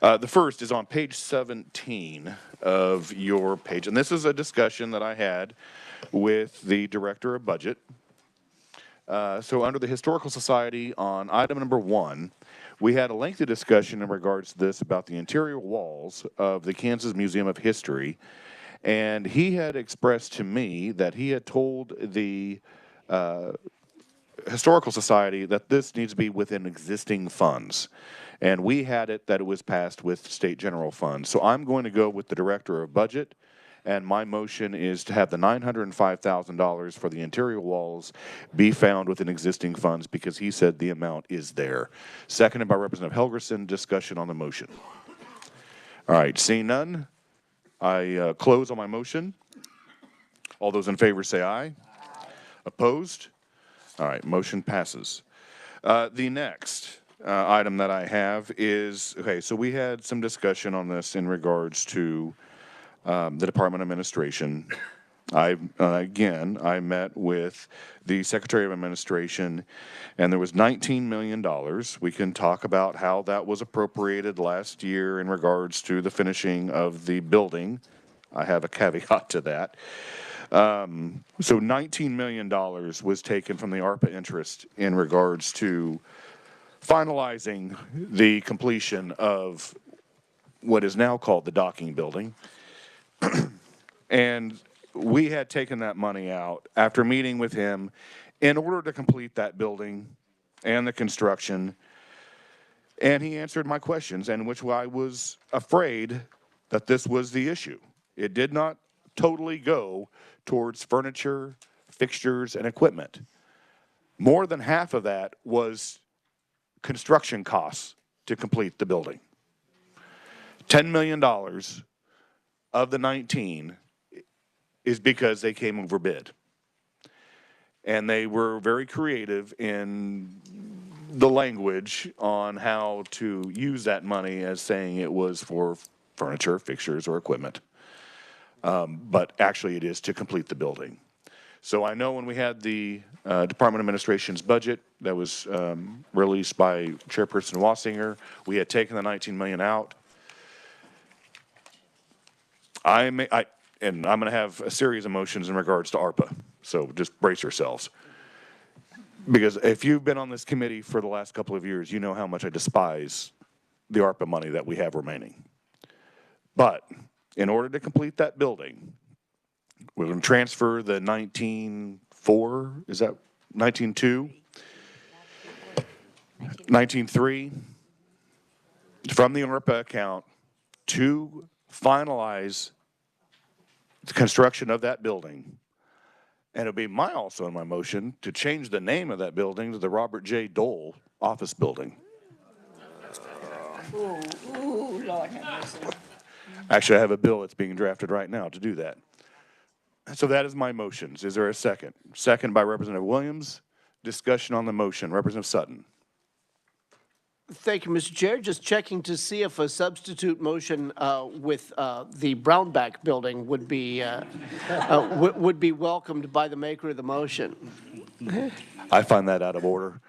The first is on page 17 of your page, and this is a discussion that I had with the Director of Budget. So under the Historical Society, on item number 1, we had a lengthy discussion in regards to this about the interior walls of the Kansas Museum of History, and he had expressed to me that he had told the Historical Society that this needs to be within existing funds. And we had it that it was passed with state general funds. So I'm going to go with the Director of Budget, and my motion is to have the $905,000 for the interior walls be found within existing funds because he said the amount is there. Seconded by Representative Helgerson. Discussion on the motion. All right, seeing none, I close on my motion. All those in favor say aye. Aye. Opposed? All right, motion passes. The next item that I have is, okay, so we had some discussion on this in regards to the Department of Administration. Again, I met with the Secretary of Administration, and there was $19 million. We can talk about how that was appropriated last year in regards to the finishing of the building. I have a caveat to that. So $19 million was taken from the ARPA interest in regards to finalizing the completion of what is now called the docking building. And we had taken that money out after meeting with him in order to complete that building and the construction. And he answered my questions, in which I was afraid that this was the issue. It did not totally go towards furniture, fixtures, and equipment. More than half of that was construction costs to complete the building. $10 million of the 19 is because they came over bid. And they were very creative in the language on how to use that money as saying it was for furniture, fixtures, or equipment. But actually it is to complete the building. So I know when we had the Department of Administration's budget that was released by Chairperson Wassinger, we had taken the $19 million out. And I'm going to have a series of motions in regards to ARPA, so just brace yourselves. Because if you've been on this committee for the last couple of years, you know how much I despise the ARPA money that we have remaining. But in order to complete that building, we're going to transfer the 19.4, is that 19.2? 19.3 from the ARPA account to finalize the construction of that building. And it'll be also in my motion to change the name of that building to the Robert J. Dole Office Building. Ooh, Lord have mercy. Actually, I have a bill that's being drafted right now to do that. So that is my motions. Is there a second? Second by Representative Williams. Discussion on the motion. Representative Sutton. Thank you, Mr. Chair. Just checking to see if a substitute motion with the Brownback building would be welcomed by the maker of the motion. I find that out of order.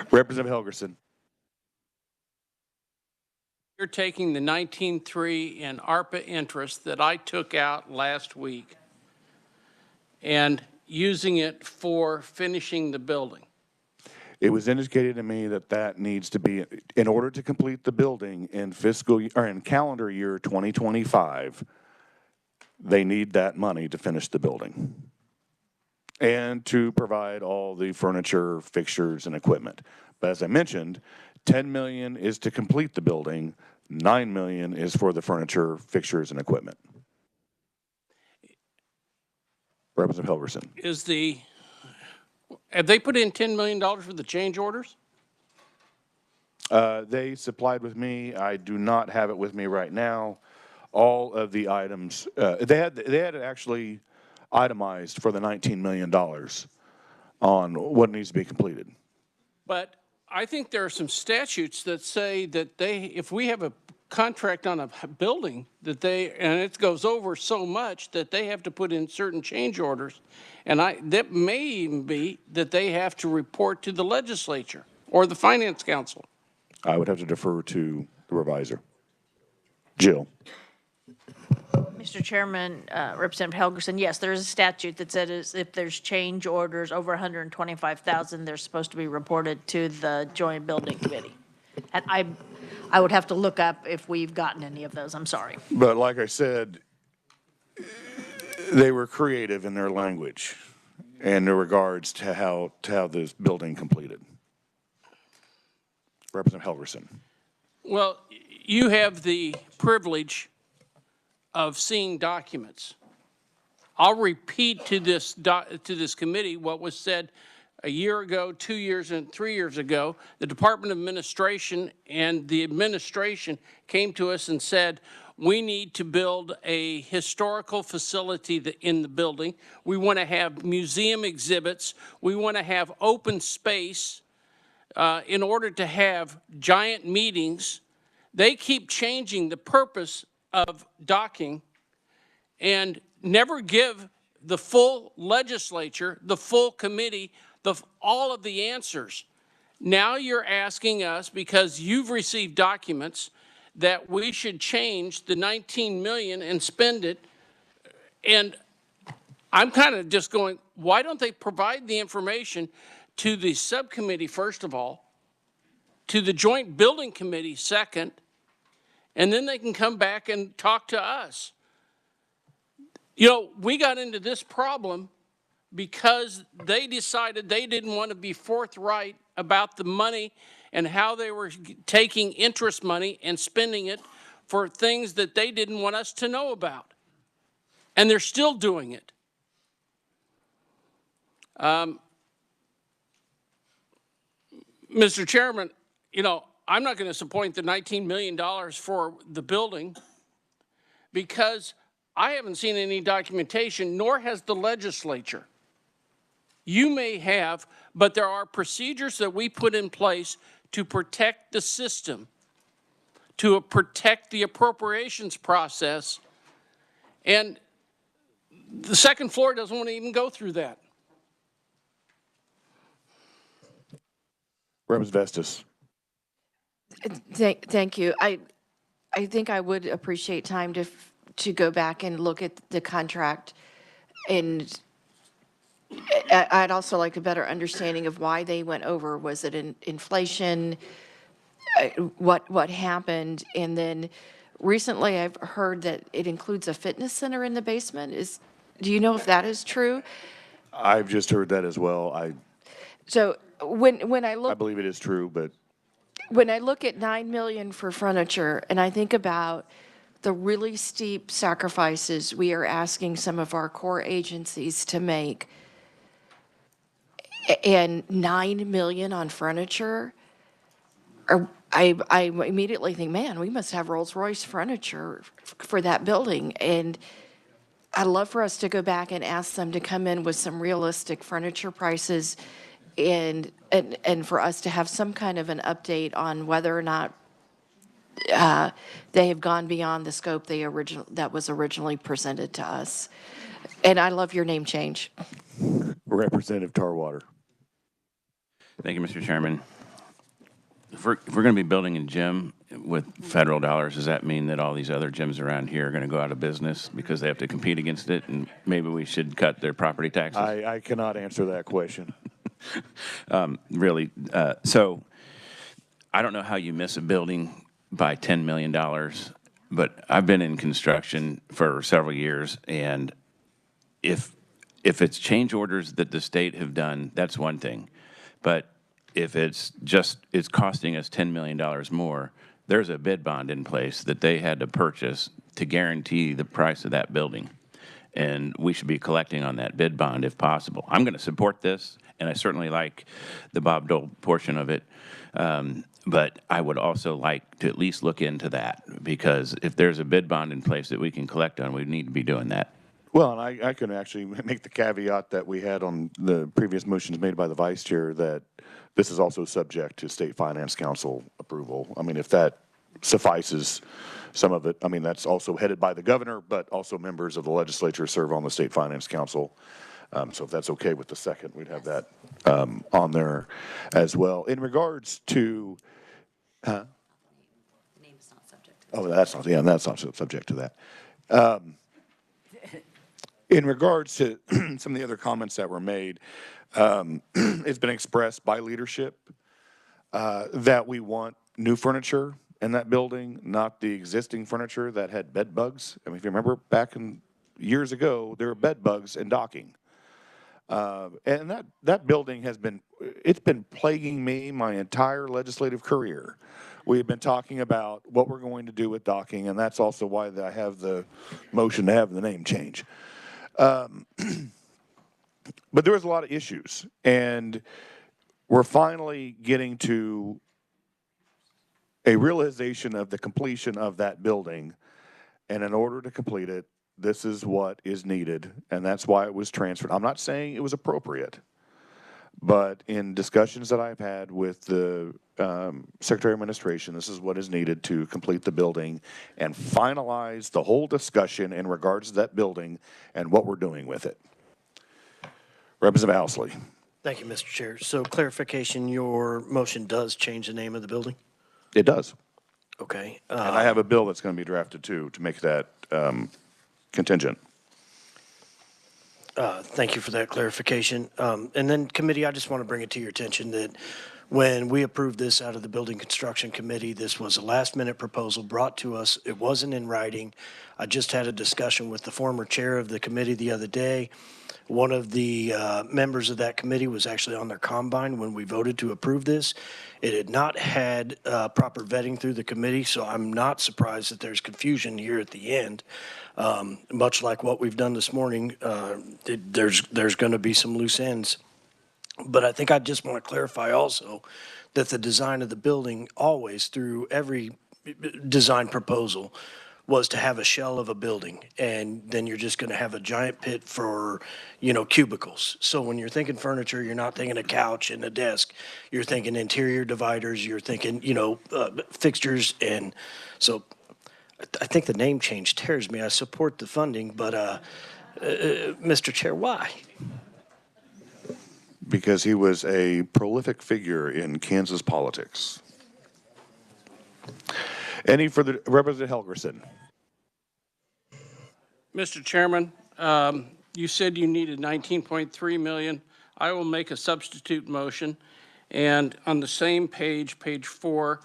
Representative Helgerson. You're taking the 19.3 in ARPA interest that I took out last week and using it for finishing the building. It was indicated to me that that needs to be, in order to complete the building in in calendar year 2025, they need that money to finish the building and to provide all the furniture, fixtures, and equipment. But as I mentioned, 10 million is to complete the building, 9 million is for the furniture, fixtures, and equipment. Representative Helgerson. Have they put in $10 million for the change orders? They supplied with me, I do not have it with me right now, all of the items. They had it actually itemized for the $19 million on what needs to be completed. But I think there are some statutes that say that if we have a contract on a building, and it goes over so much that they have to put in certain change orders. And that may even be that they have to report to the legislature or the finance council. I would have to defer to the reviser. Jill. Mr. Chairman, Representative Helgerson, yes, there is a statute that says if there's change orders over 125,000, they're supposed to be reported to the Joint Building Committee. And I would have to look up if we've gotten any of those. I'm sorry. But like I said, they were creative in their language and in regards to how this building completed. Representative Helgerson. Well, you have the privilege of seeing documents. I'll repeat to this committee what was said a year ago, 2 years, and 3 years ago. The Department of Administration and the administration came to us and said, we need to build a historical facility in the building. We want to have museum exhibits. We want to have open space in order to have giant meetings. They keep changing the purpose of docking and never give the full legislature, the full committee, all of the answers. Now you're asking us, because you've received documents, that we should change the 19 million and spend it. And I'm kind of just going, why don't they provide the information to the subcommittee, first of all, to the Joint Building Committee, second, and then they can come back and talk to us. You know, we got into this problem because they decided they didn't want to be forthright about the money and how they were taking interest money and spending it for things that they didn't want us to know about. And they're still doing it. Mr. Chairman, you know, I'm not going to support the $19 million for the building because I haven't seen any documentation, nor has the legislature. You may have, but there are procedures that we put in place to protect the system, to protect the appropriations process, and the second floor doesn't want to even go through that. Representative Vestas. Thank you. I think I would appreciate time to go back and look at the contract, and I'd also like a better understanding of why they went over. Was it inflation? What happened? And then recently I've heard that it includes a fitness center in the basement. Do you know if that is true? I've just heard that as well. So when I look, I believe it is true, but when I look at 9 million for furniture, and I think about the really steep sacrifices we are asking some of our core agencies to make, and 9 million on furniture, I immediately think, man, we must have Rolls-Royce furniture for that building. And I'd love for us to go back and ask them to come in with some realistic furniture prices, and for us to have some kind of an update on whether or not they have gone beyond the scope that was originally presented to us. And I love your name change. Representative Tarwater. Thank you, Mr. Chairman. If we're going to be building a gym with federal dollars, does that mean that all these other gyms around here are going to go out of business because they have to compete against it, and maybe we should cut their property taxes? I cannot answer that question. really. So I don't know how you miss a building by $10 million, but I've been in construction for several years, and if it's change orders that the state have done, that's one thing. But if it's costing us $10 million more, there's a bid bond in place that they had to purchase to guarantee the price of that building. And we should be collecting on that bid bond if possible. I'm going to support this, and I certainly like the Bob Dole portion of it. But I would also like to at least look into that, because if there's a bid bond in place that we can collect on, we need to be doing that. Well, and I can actually make the caveat that we had on the previous motions made by the vice chair that this is also subject to State Finance Council approval. I mean, if that suffices some of it, I mean, that's also headed by the governor, but also members of the legislature serve on the State Finance Council. So if that's okay with the second, we'd have that on there as well. In regards to, Name's not subject to oh, that's not subject to that. In regards to some of the other comments that were made, it's been expressed by leadership that we want new furniture in that building, not the existing furniture that had bed bugs. I mean, if you remember back in years ago, there were bed bugs in docking. And that building it's been plaguing me my entire legislative career. We've been talking about what we're going to do with docking, and that's also why I have the motion to have the name change. But there was a lot of issues, and we're finally getting to a realization of the completion of that building. And in order to complete it, this is what is needed, and that's why it was transferred. I'm not saying it was appropriate, but in discussions that I've had with the Secretary of Administration, this is what is needed to complete the building and finalize the whole discussion in regards to that building and what we're doing with it. Representative Housley. Thank you, Mr. Chair. So clarification, your motion does change the name of the building? It does. Okay. And I have a bill that's going to be drafted too to make that contingent. Thank you for that clarification. And then committee, I just want to bring it to your attention that when we approved this out of the Building Construction Committee, this was a last-minute proposal brought to us. It wasn't in writing. I just had a discussion with the former chair of the committee the other day. One of the members of that committee was actually on their combine when we voted to approve this. It had not had proper vetting through the committee, so I'm not surprised that there's confusion here at the end. Much like what we've done this morning, there's going to be some loose ends. But I think I just want to clarify also that the design of the building always, through every design proposal, was to have a shell of a building, and then you're just going to have a giant pit for, cubicles. So when you're thinking furniture, you're not thinking a couch and a desk. You're thinking interior dividers. You're thinking, fixtures. And so I think the name change tears me. I support the funding, but Mr. Chair, why? Because he was a prolific figure in Kansas politics. Any further? Representative Helgerson. Mr. Chairman, you said you needed 19.3 million. I will make a substitute motion. And on the same page, page 4,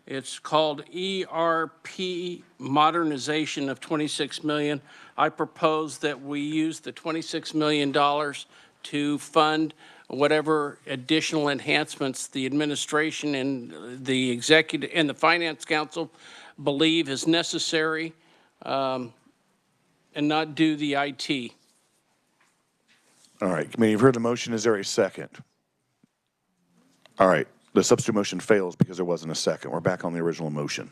it's called ERP modernization of 26 million. I propose that we use the $26 million to fund whatever additional enhancements the administration and the executive and the finance council believe is necessary, and not do the IT. All right, committee, you've heard the motion. Is there a second? All right, the substitute motion fails because there wasn't a second. We're back on the original motion.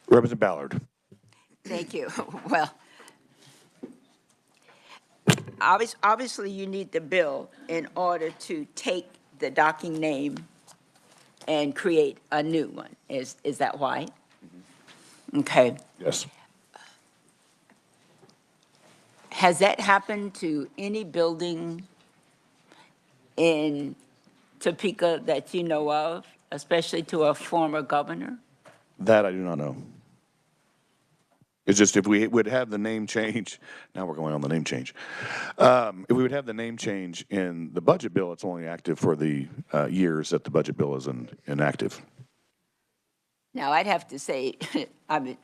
Representative Ballard. Thank you. Well, obviously you need the bill in order to take the docking name and create a new one. Is that why? Okay. Yes. Has that happened to any building in Topeka that you know of, especially to a former governor? That I do not know. It's just if we would have the name change, now we're going on the name change. If we would have the name change in the budget bill, it's only active for the years that the budget bill is inactive. Now, I'd have to say, I mean,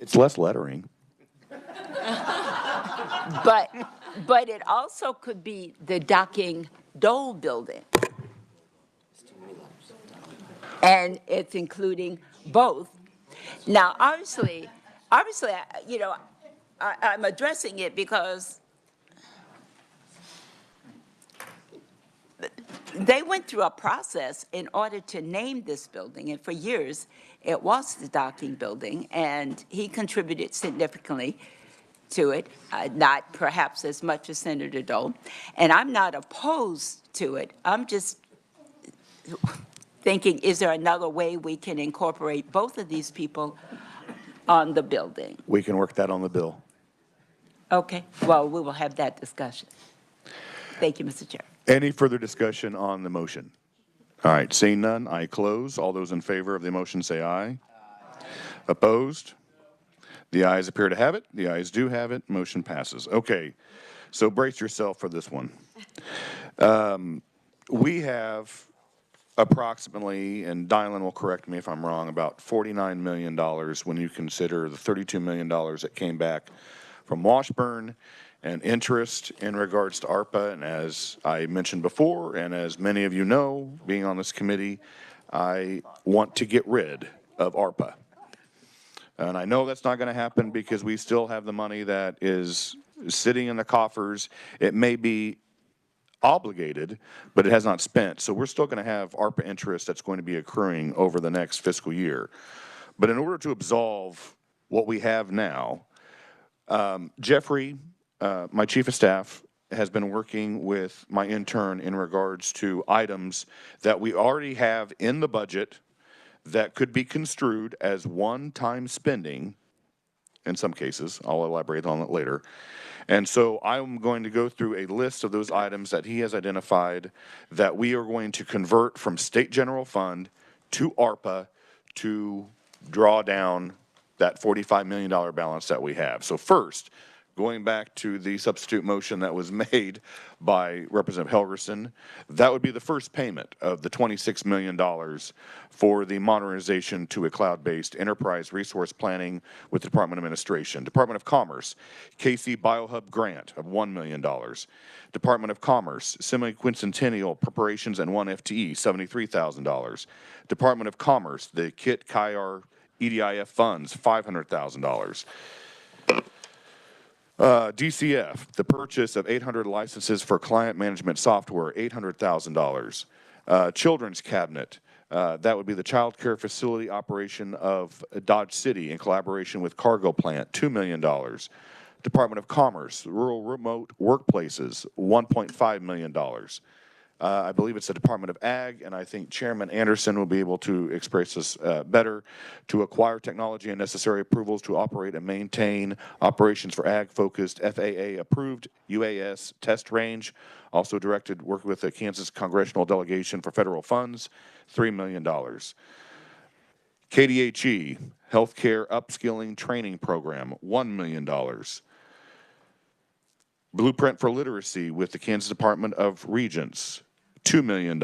It's less lettering. but it also could be the docking Dole building. And it's including both. Now, obviously, you know, I'm addressing it because they went through a process in order to name this building, and for years, it was the docking building, and he contributed significantly to it, not perhaps as much as Senator Dole. And I'm not opposed to it. I'm just thinking, is there another way we can incorporate both of these people on the building? We can work that on the bill. Okay, well, we will have that discussion. Thank you, Mr. Chair. Any further discussion on the motion? All right, seeing none, I close. All those in favor of the motion say aye. Opposed? The ayes appear to have it. The ayes do have it. Motion passes. Okay, so brace yourself for this one. We have approximately, and Dylan will correct me if I'm wrong, about $49 million when you consider the $32 million that came back from Washburn and interest in regards to ARPA. And as I mentioned before, and as many of you know, being on this committee, I want to get rid of ARPA. And I know that's not going to happen because we still have the money that is sitting in the coffers. It may be obligated, but it has not spent. So we're still going to have ARPA interest that's going to be accruing over the next fiscal year. But in order to absolve what we have now, Jeffrey, my chief of staff, has been working with my intern in regards to items that we already have in the budget that could be construed as one-time spending in some cases. I'll elaborate on it later. And so I'm going to go through a list of those items that he has identified that we are going to convert from state general fund to ARPA to draw down that $45 million balance that we have. So first, going back to the substitute motion that was made by Representative Helgerson, that would be the first payment of the $26 million for the modernization to a cloud-based enterprise resource planning with the Department of Administration. Department of Commerce, KC BioHub grant of $1 million. Department of Commerce, semi-quincentennial preparations and 1 FTE, $73,000. Department of Commerce, the KIT KIR EDIF funds, $500,000. DCF, the purchase of 800 licenses for client management software, $800,000. Children's cabinet, that would be the child care facility operation of Dodge City in collaboration with Cargo Plant, $2 million. Department of Commerce, rural remote workplaces, $1.5 million. I believe it's the Department of Ag, and I think Chairman Anderson will be able to express this better, to acquire technology and necessary approvals to operate and maintain operations for ag-focused FAA-approved UAS test range. Also directed work with the Kansas Congressional Delegation for federal funds, $3 million. KDHE, Healthcare Upskilling Training Program, $1 million. Blueprint for Literacy with the Kansas Department of Regents, $2 million.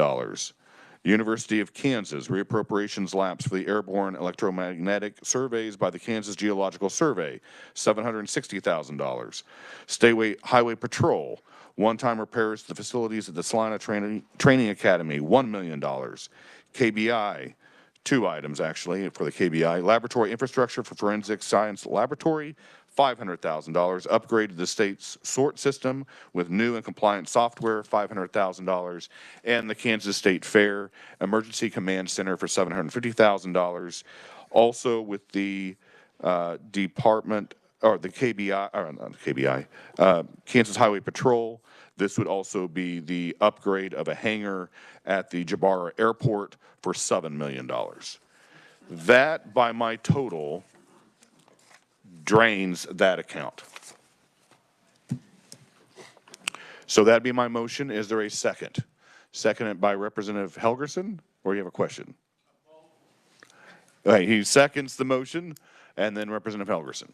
University of Kansas, reappropriations lapse for the airborne electromagnetic surveys by the Kansas Geological Survey, $760,000. Statewide Highway Patrol, one-time repairs to the facilities at the Salina Training Academy, $1 million. KBI, two items actually for the KBI. Laboratory infrastructure for Forensic Science Laboratory, $500,000. Upgrade to the state's sort system with new and compliant software, $500,000. And the Kansas State Fair Emergency Command Center for $750,000. Also with the department, or the KBI, or not KBI, Kansas Highway Patrol. This would also be the upgrade of a hangar at the Jabara Airport for $7 million. That, by my total, drains that account. So that'd be my motion. Is there a second? Seconded by Representative Helgerson, or you have a question? All right, he seconds the motion, and then Representative Helgerson.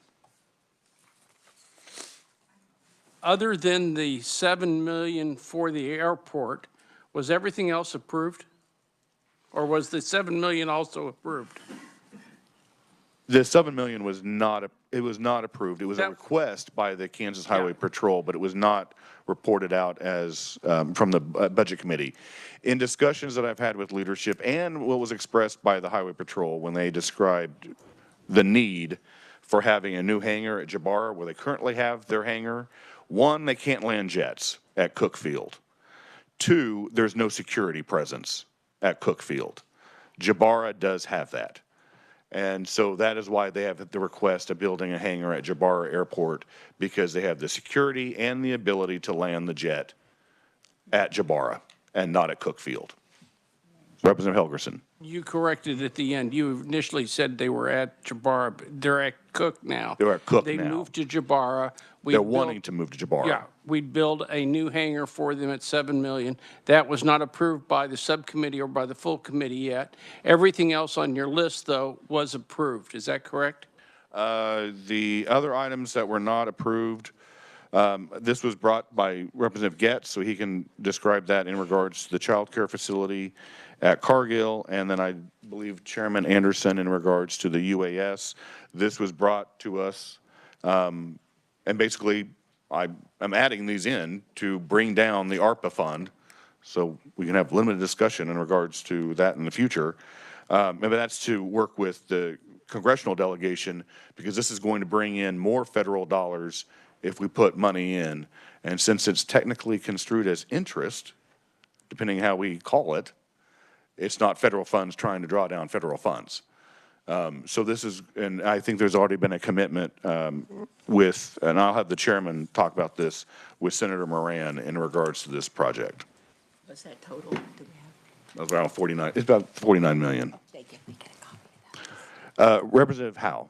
Other than the 7 million for the airport, was everything else approved? Or was the 7 million also approved? The 7 million was not, it was not approved. It was a That- request by the Kansas Highway Patrol, but it was not reported out as, from the Budget Committee. In discussions that I've had with leadership and what was expressed by the Highway Patrol when they described the need for having a new hangar at Jabara where they currently have their hangar, one, they can't land jets at Cook Field. Two, there's no security presence at Cook Field. Jabara does have that. And so that is why they have the request of building a hangar at Jabara Airport, because they have the security and the ability to land the jet at Jabara and not at Cook Field. Representative Helgerson. You corrected at the end. You initially said they were at Jabara, but they're at Cook now. They're at Cook They now. moved to Jabara. They're wanting to move to Jabara. Yeah, we'd build a new hangar for them at 7 million. That was not approved by the subcommittee or by the full committee yet. Everything else on your list, though, was approved. Is that correct? The other items that were not approved, this was brought by Representative Getz, so he can describe that in regards to the child care facility at Cargill, and then I believe Chairman Anderson in regards to the UAS. This was brought to us, and basically I'm adding these in to bring down the ARPA fund so we can have limited discussion in regards to that in the future. Maybe that's to work with the congressional delegation, because this is going to bring in more federal dollars if we put money in. And since it's technically construed as interest, depending how we call it, it's not federal funds trying to draw down federal funds. So this is, and I think there's already been a commitment with, and I'll have the chairman talk about this with Senator Moran in regards to this project. What's that total? Do we have? That's around 49, it's about 49 million. Thank you. We get a copy of that. Representative Howe.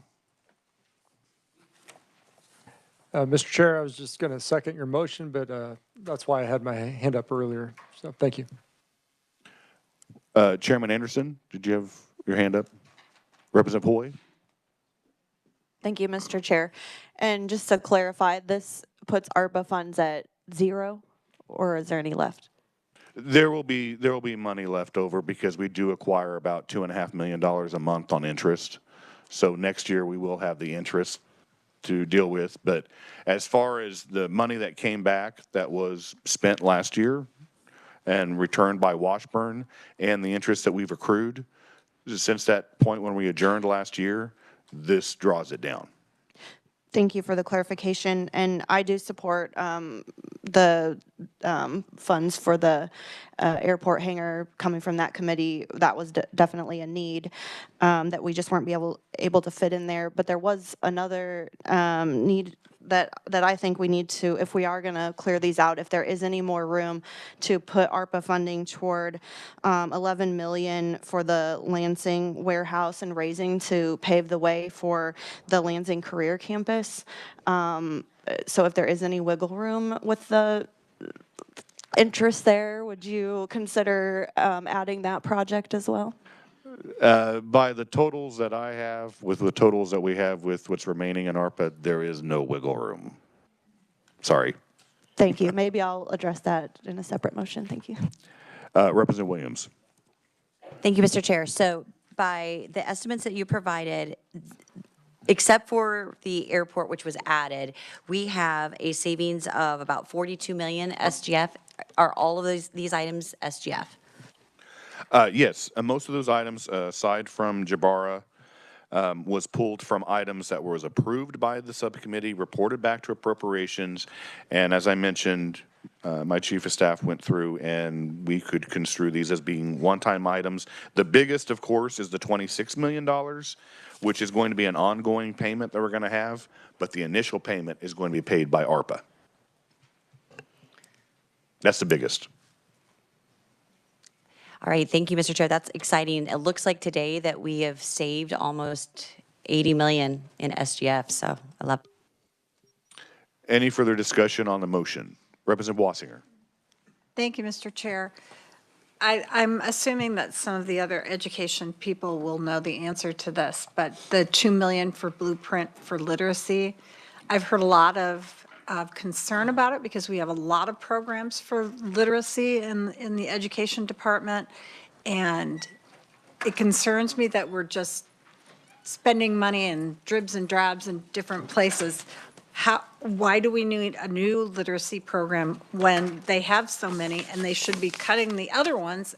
Mr. Chair, I was just going to second your motion, but that's why I had my hand up earlier. So thank you. Chairman Anderson, did you have your hand up? Representative Hoy? Thank you, Mr. Chair. And just to clarify, this puts ARPA funds at 0, or is there any left? There will be money left over because we do acquire about $2.5 million a month on interest. So next year we will have the interest to deal with. But as far as the money that came back that was spent last year and returned by Washburn and the interest that we've accrued, since that point when we adjourned last year, this draws it down. Thank you for the clarification, and I do support the funds for the airport hangar coming from that committee. That was definitely a need that we just weren't able to fit in there. But there was another need that I think we need to, if we are going to clear these out, if there is any more room to put ARPA funding toward 11 million for the Lansing warehouse and raising to pave the way for the Lansing Career Campus. So if there is any wiggle room with the interest there, would you consider adding that project as well? By the totals that I have, with the totals that we have with what's remaining in ARPA, there is no wiggle room. Sorry. Thank you. Maybe I'll address that in a separate motion. Thank you. Representative Williams. Thank you, Mr. Chair. So by the estimates that you provided, except for the airport, which was added, we have a savings of about 42 million SGF. Are all of these items SGF? Yes, most of those items, aside from Jabara, was pulled from items that was approved by the subcommittee, reported back to Appropriations, and as I mentioned, my chief of staff went through and we could construe these as being one-time items. The biggest, of course, is the $26 million, which is going to be an ongoing payment that we're going to have, but the initial payment is going to be paid by ARPA. That's the biggest. All right, thank you, Mr. Chair. That's exciting. It looks like today that we have saved almost 80 million in SGF, so I love. Any further discussion on the motion? Representative Wassinger. Thank you, Mr. Chair. I'm assuming that some of the other education people will know the answer to this, but the 2 million for Blueprint for Literacy, I've heard a lot of concern about it because we have a lot of programs for literacy in the education department. And it concerns me that we're just spending money in dribs and drabs in different places. Why do we need a new literacy program when they have so many and they should be cutting the other ones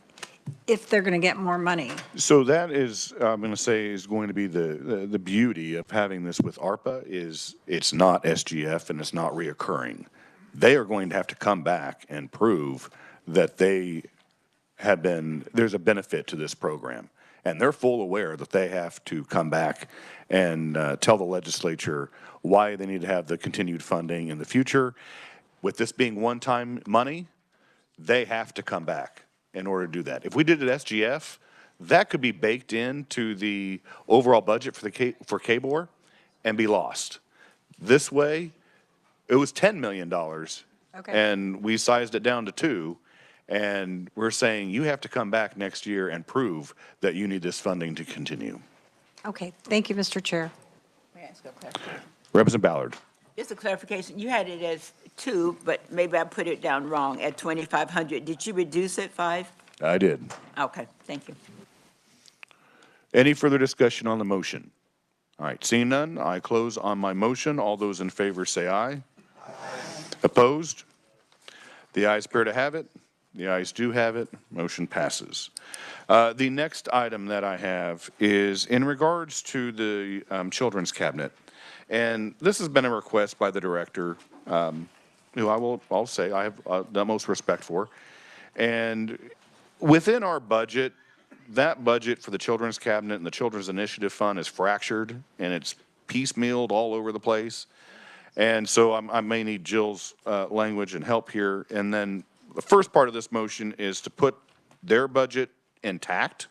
if they're going to get more money? So that is, I'm going to say, is going to be the beauty of having this with ARPA is it's not SGF and it's not reoccurring. They are going to have to come back and prove that they have been, there's a benefit to this program. And they're full aware that they have to come back and tell the legislature why they need to have the continued funding in the future. With this being one-time money, they have to come back in order to do that. If we did it SGF, that could be baked into the overall budget for for KBOR and be lost. This way, it was $10 million, and we sized it down to 2. And we're saying you have to come back next year and prove that you need this funding to continue. Okay, thank you, Mr. Chair. May I ask a clarification? Representative Ballard. Just a clarification, you had it as 2, but maybe I put it down wrong at 2,500. Did you reduce it 5? I did. Okay, thank you. Any further discussion on the motion? All right, seeing none, I close on my motion. All those in favor say aye. Aye. Opposed? The ayes appear to have it. The ayes do have it. Motion passes. The next item that I have is in regards to the Children's Cabinet. And this has been a request by the director, who I'll say I have the most respect for. And within our budget, that budget for the Children's Cabinet and the Children's Initiative Fund is fractured and it's piecemealed all over the place. And so I may need Jill's language and help here. And then the first part of this motion is to put their budget intact,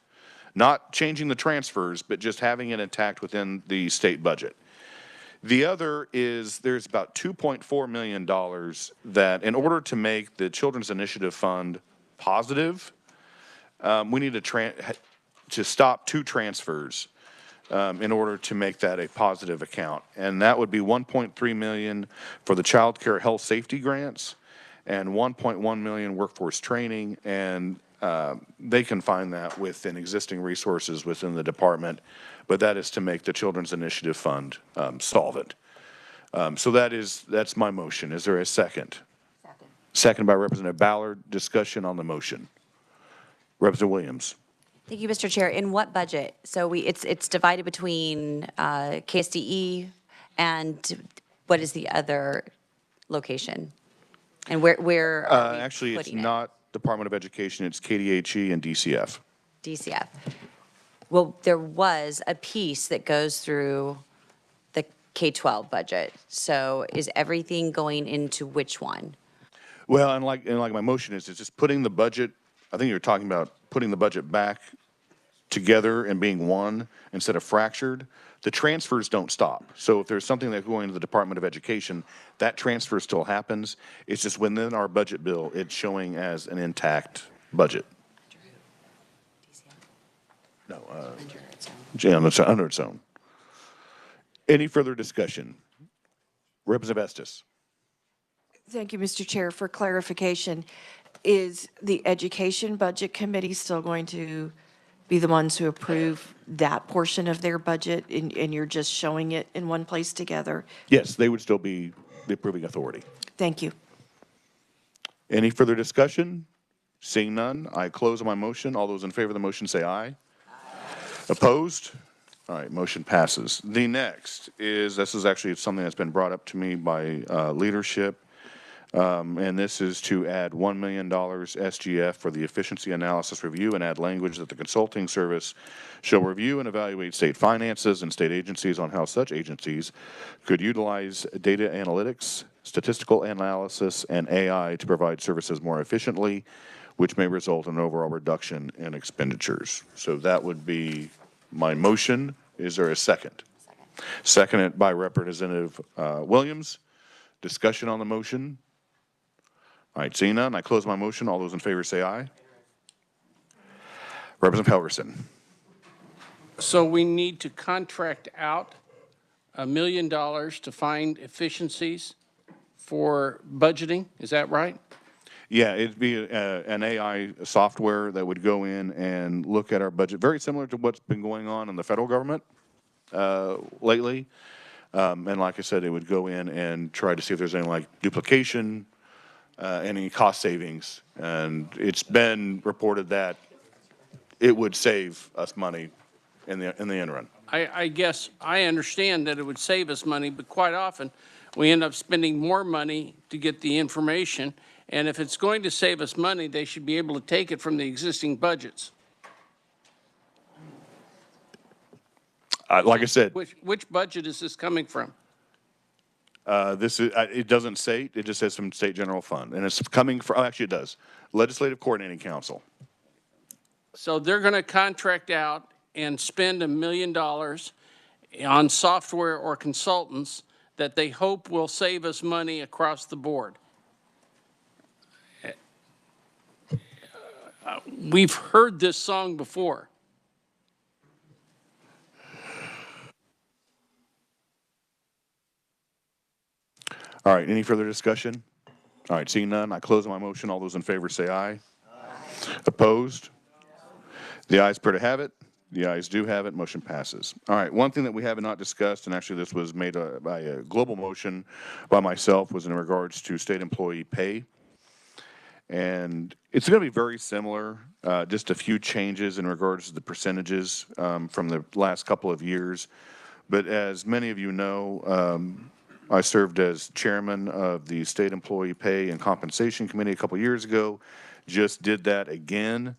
not changing the transfers, but just having it intact within the state budget. The other is there's about $2.4 million that in order to make the Children's Initiative Fund positive, we need to stop 2 transfers in order to make that a positive account. And that would be $1.3 million for the child care health safety grants and $1.1 million workforce training. And they can find that within existing resources within the department, but that is to make the Children's Initiative Fund solvent. So that's my motion. Is there a second? Second. Second by Representative Ballard. Discussion on the motion. Representative Williams. Thank you, Mr. Chair. In what budget? So it's divided between KSDE and what is the other location? And where are we actually, it's putting it? not Department of Education. It's KDHE and DCF. DCF. Well, there was a piece that goes through the K-12 budget. So is everything going into which one? Well, and like my motion is, it's just putting the budget, I think you're talking about putting the budget back together and being one instead of fractured. The transfers don't stop. So if there's something that's going to the Department of Education, that transfer still happens. It's just within our budget bill, it's showing as an intact budget. No, under its own. Any further discussion? Representative Estes. Thank you, Mr. Chair. For clarification, is the Education Budget Committee still going to be the ones who approve that portion of their budget, and you're just showing it in one place together? Yes, they would still be the approving authority. Thank you. Any further discussion? Seeing none, I close my motion. All those in favor of the motion say aye. Aye. Opposed? All right, motion passes. The next is, this is actually something that's been brought up to me by leadership. And this is to add $1 million SGF for the efficiency analysis review and add language that the consulting service shall review and evaluate state finances and state agencies on how such agencies could utilize data analytics, statistical analysis, and AI to provide services more efficiently, which may result in an overall reduction in expenditures. So that would be my motion. Is there a second? Seconded by Representative Williams. Discussion on the motion. All right, seeing none, I close my motion. All those in favor say aye. Representative Helgerson. So we need to contract out $1 million to find efficiencies for budgeting, is that right? Yeah, it'd be an AI software that would go in and look at our budget, very similar to what's been going on in the federal government lately. And like I said, it would go in and try to see if there's any like duplication, any cost savings. And it's been reported that it would save us money in the end run. I guess I understand that it would save us money, but quite often we end up spending more money to get the information. And if it's going to save us money, they should be able to take it from the existing budgets. Like I said, Which budget is this coming from? this is, it doesn't say, it just says from state general fund. And it's coming from, actually it does, Legislative Coordinating Council. So they're going to contract out and spend $1 million on software or consultants that they hope will save us money across the board. We've heard this song before. All right, any further discussion? All right, seeing none, I close my motion. All those in favor say aye. Aye. Opposed? The ayes appear to have it. The ayes do have it. Motion passes. All right, one thing that we have not discussed, and actually this was made by a global motion by myself, was in regards to state employee pay. And it's going to be very similar, just a few changes in regards to the percentages from the last couple of years. But as many of you know, I served as chairman of the State Employee Pay and Compensation Committee a couple years ago. Just did that again.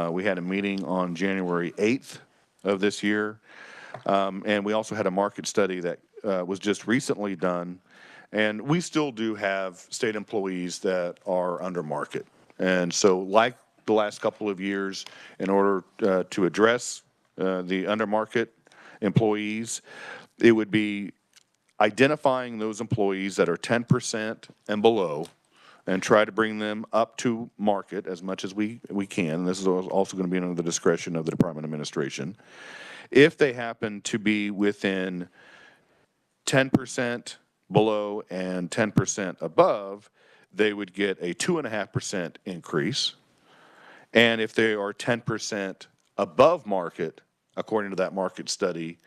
We had a meeting on January 8th of this year. And we also had a market study that was just recently done. And we still do have state employees that are under market. And so like the last couple of years, in order to address the under market employees, it would be identifying those employees that are 10% and below and try to bring them up to market as much as we can. This is also going to be under the discretion of the Department of Administration. If they happen to be within 10% below and 10% above, they would get a 2.5% increase. And if they are 10% above market, according to that market study,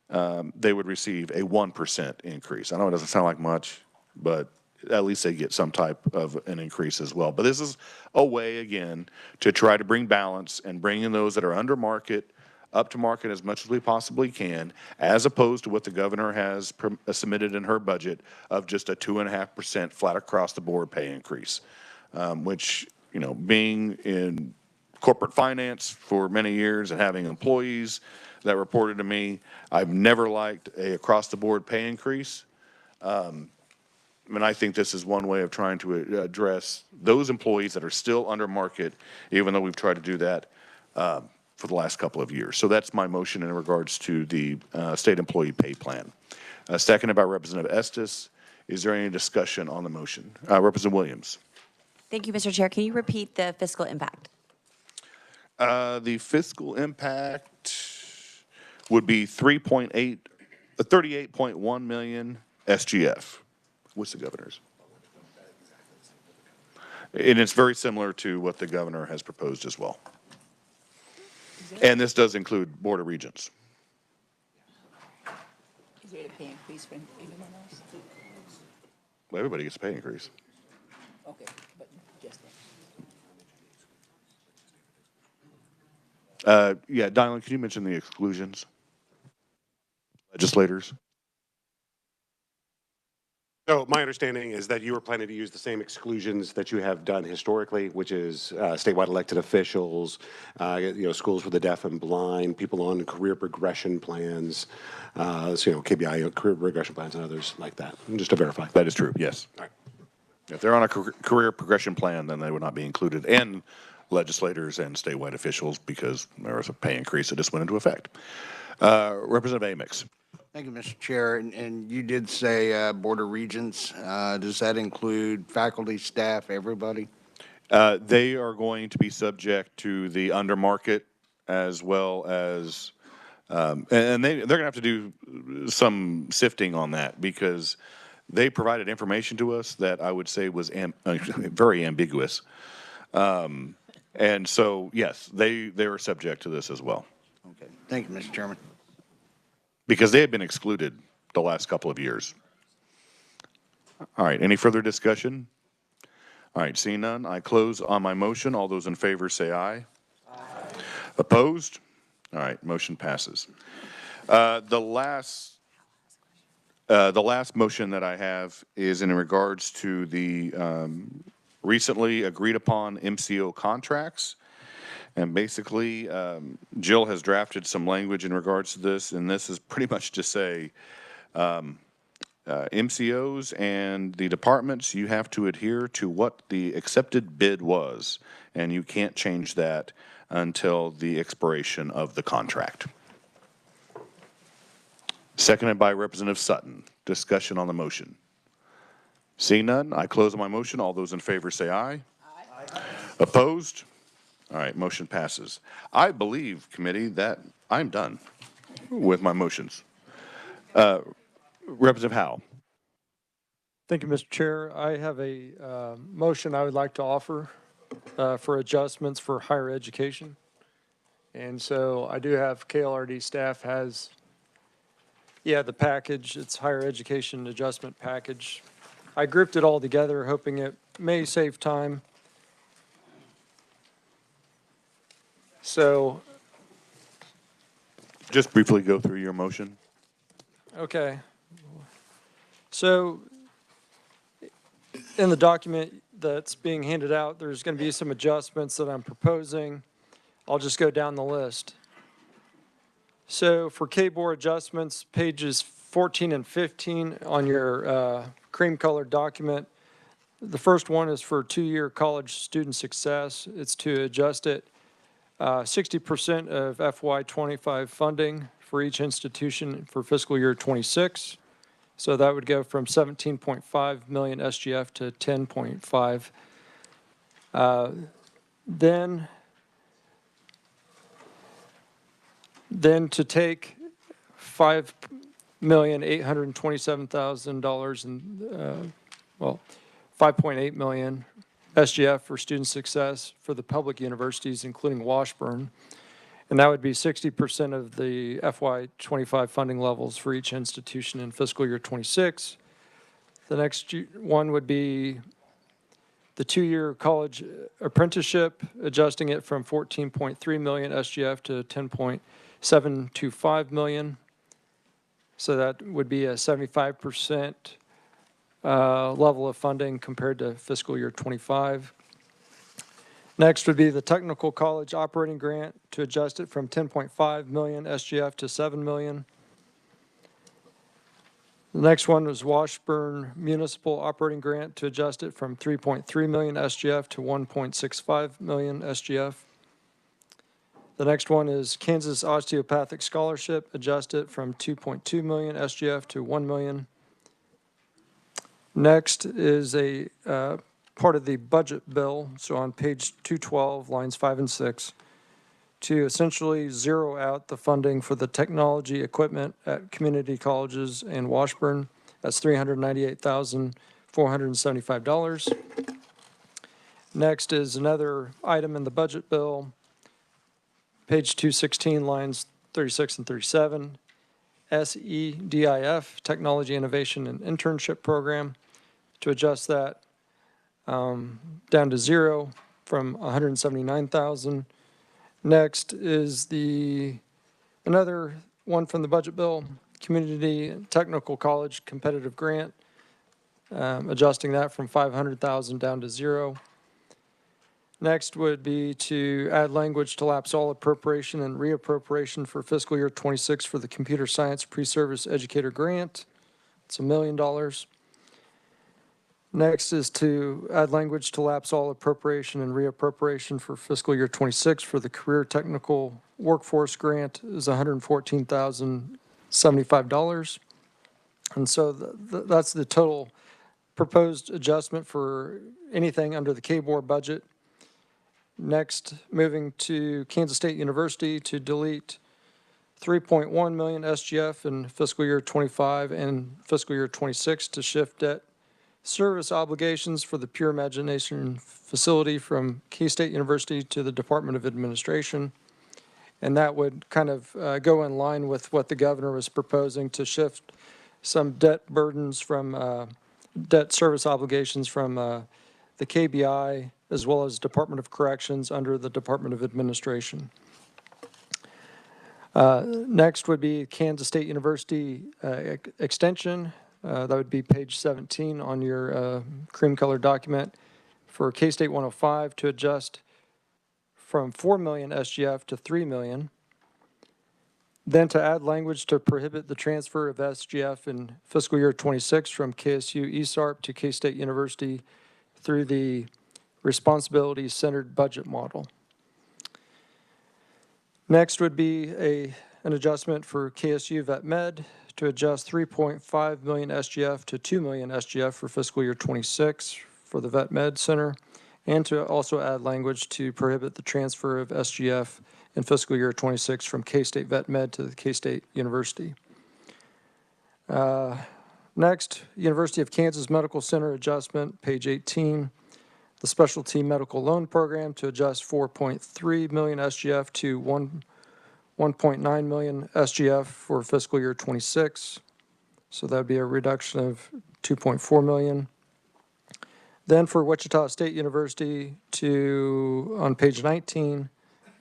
they would receive a 1% increase. I know it doesn't sound like much, but at least they get some type of an increase as well. But this is a way, again, to try to bring balance and bring in those that are under market up to market as much as we possibly can, as opposed to what the governor has submitted in her budget of just a 2.5% flat across the board pay increase, which, you know, being in corporate finance for many years and having employees that reported to me, I've never liked a across the board pay increase. And I think this is one way of trying to address those employees that are still under market, even though we've tried to do that for the last couple of years. So that's my motion in regards to the state employee pay plan. Seconded by Representative Estes. Is there any discussion on the motion? Representative Williams. Thank you, Mr. Chair. Can you repeat the fiscal impact? The fiscal impact would be 38.1 million SGF. What's the governor's? And it's very similar to what the governor has proposed as well. And this does include Board of Regents. Is there a pay increase for anyone else? Well, everybody gets a pay increase. Okay, but just Yeah, Dylan, could you mention the exclusions? Legislators. So my understanding is that you were planning to use the same exclusions that you have done historically, which is statewide elected officials, schools for the deaf and blind, people on career progression plans, KBI career progression plans and others like that. Just to verify. That is true, yes. All right. If they're on a career progression plan, then they would not be included. And legislators and statewide officials, because there was a pay increase that just went into effect. Representative Amix. Thank you, Mr. Chair. And you did say Board of Regents. Does that include faculty, staff, everybody? They are going to be subject to the under market as well as, and they're going to have to do some sifting on that because they provided information to us that I would say was very ambiguous. And so, yes, they are subject to this as well Okay, thank you, Mr. Chairman. because they have been excluded the last couple of years. All right, any further discussion? All right, seeing none, I close on my motion. All those in favor say aye. Aye. Opposed? All right, motion passes. The last motion that I have is in regards to the recently agreed upon MCO contracts. And basically, Jill has drafted some language in regards to this, and this is pretty much to say MCOs and the departments, you have to adhere to what the accepted bid was, and you can't change that until the expiration of the contract. Seconded by Representative Sutton. Discussion on the motion. Seeing none, I close on my motion. All those in favor say aye. Aye. Opposed? All right, motion passes. I believe, committee, that I'm done with my motions. Representative Howe. Thank you, Mr. Chair. I have a motion I would like to offer for adjustments for higher education. And so I do have KLRD staff has, the package. It's higher education adjustment package. I grouped it all together, hoping it may save time. So. Just briefly go through your motion. Okay. So in the document that's being handed out, there's going to be some adjustments that I'm proposing. I'll just go down the list. So for K-Board adjustments, pages 14 and 15 on your cream-colored document, the first one is for two-year college student success. It's to adjust it 60% of FY25 funding for each institution for fiscal year 26. So that would go from 17.5 million SGF to 10.5. Then to take $5,827,000 and, 5.8 million SGF for student success for the public universities, including Washburn. And that would be 60% of the FY25 funding levels for each institution in fiscal year 26. The next one would be the two-year college apprenticeship, adjusting it from 14.3 million SGF to 10.725 million. So that would be a 75% level of funding compared to fiscal year 25. Next would be the technical college operating grant to adjust it from 10.5 million SGF to 7 million. The next one was Washburn Municipal Operating Grant to adjust it from 3.3 million SGF to 1.65 million SGF. The next one is Kansas Osteopathic Scholarship, adjust it from 2.2 million SGF to 1 million. Next is a part of the budget bill, so on page 212, lines 5 and 6, to essentially zero out the funding for the technology equipment at community colleges in Washburn. That's $398,475. Next is another item in the budget bill, page 216, lines 36 and 37, SEDIF, Technology Innovation and Internship Program, to adjust that down to zero from 179,000. Next is another one from the budget bill, Community Technical College Competitive Grant, adjusting that from 500,000 down to zero. Next would be to add language to lapse all appropriation and reappropriation for fiscal year 26 for the Computer Science Pre-Service Educator Grant. It's $1 million. Next is to add language to lapse all appropriation and reappropriation for fiscal year 26 for the Career Technical Workforce Grant is $114,075. And so that's the total proposed adjustment for anything under the K-Board budget. Next, moving to Kansas State University to delete 3.1 million SGF in fiscal year 25 and fiscal year 26 to shift debt service obligations for the Pure Imagination facility from K-State University to the Department of Administration. And that would kind of go in line with what the governor was proposing to shift some debt burdens from debt service obligations from the KBI as well as Department of Corrections under the Department of Administration. Next would be Kansas State University extension. That would be page 17 on your cream colored document for K-State 105 to adjust from 4 million SGF to 3 million. Then to add language to prohibit the transfer of SGF in fiscal year 26 from KSU ESARP to K-State University through the responsibility-centered budget model. Next would be an adjustment for KSU Vet Med to adjust 3.5 million SGF to 2 million SGF for fiscal year 26 for the Vet Med Center, and to also add language to prohibit the transfer of SGF in fiscal year 26 from K-State Vet Med to the K-State University. Next, University of Kansas Medical Center adjustment, page 18. The Specialty Medical Loan Program to adjust 4.3 million SGF to 1.9 million SGF for fiscal year 26. So that would be a reduction of 2.4 million. Then for Wichita State University on page 19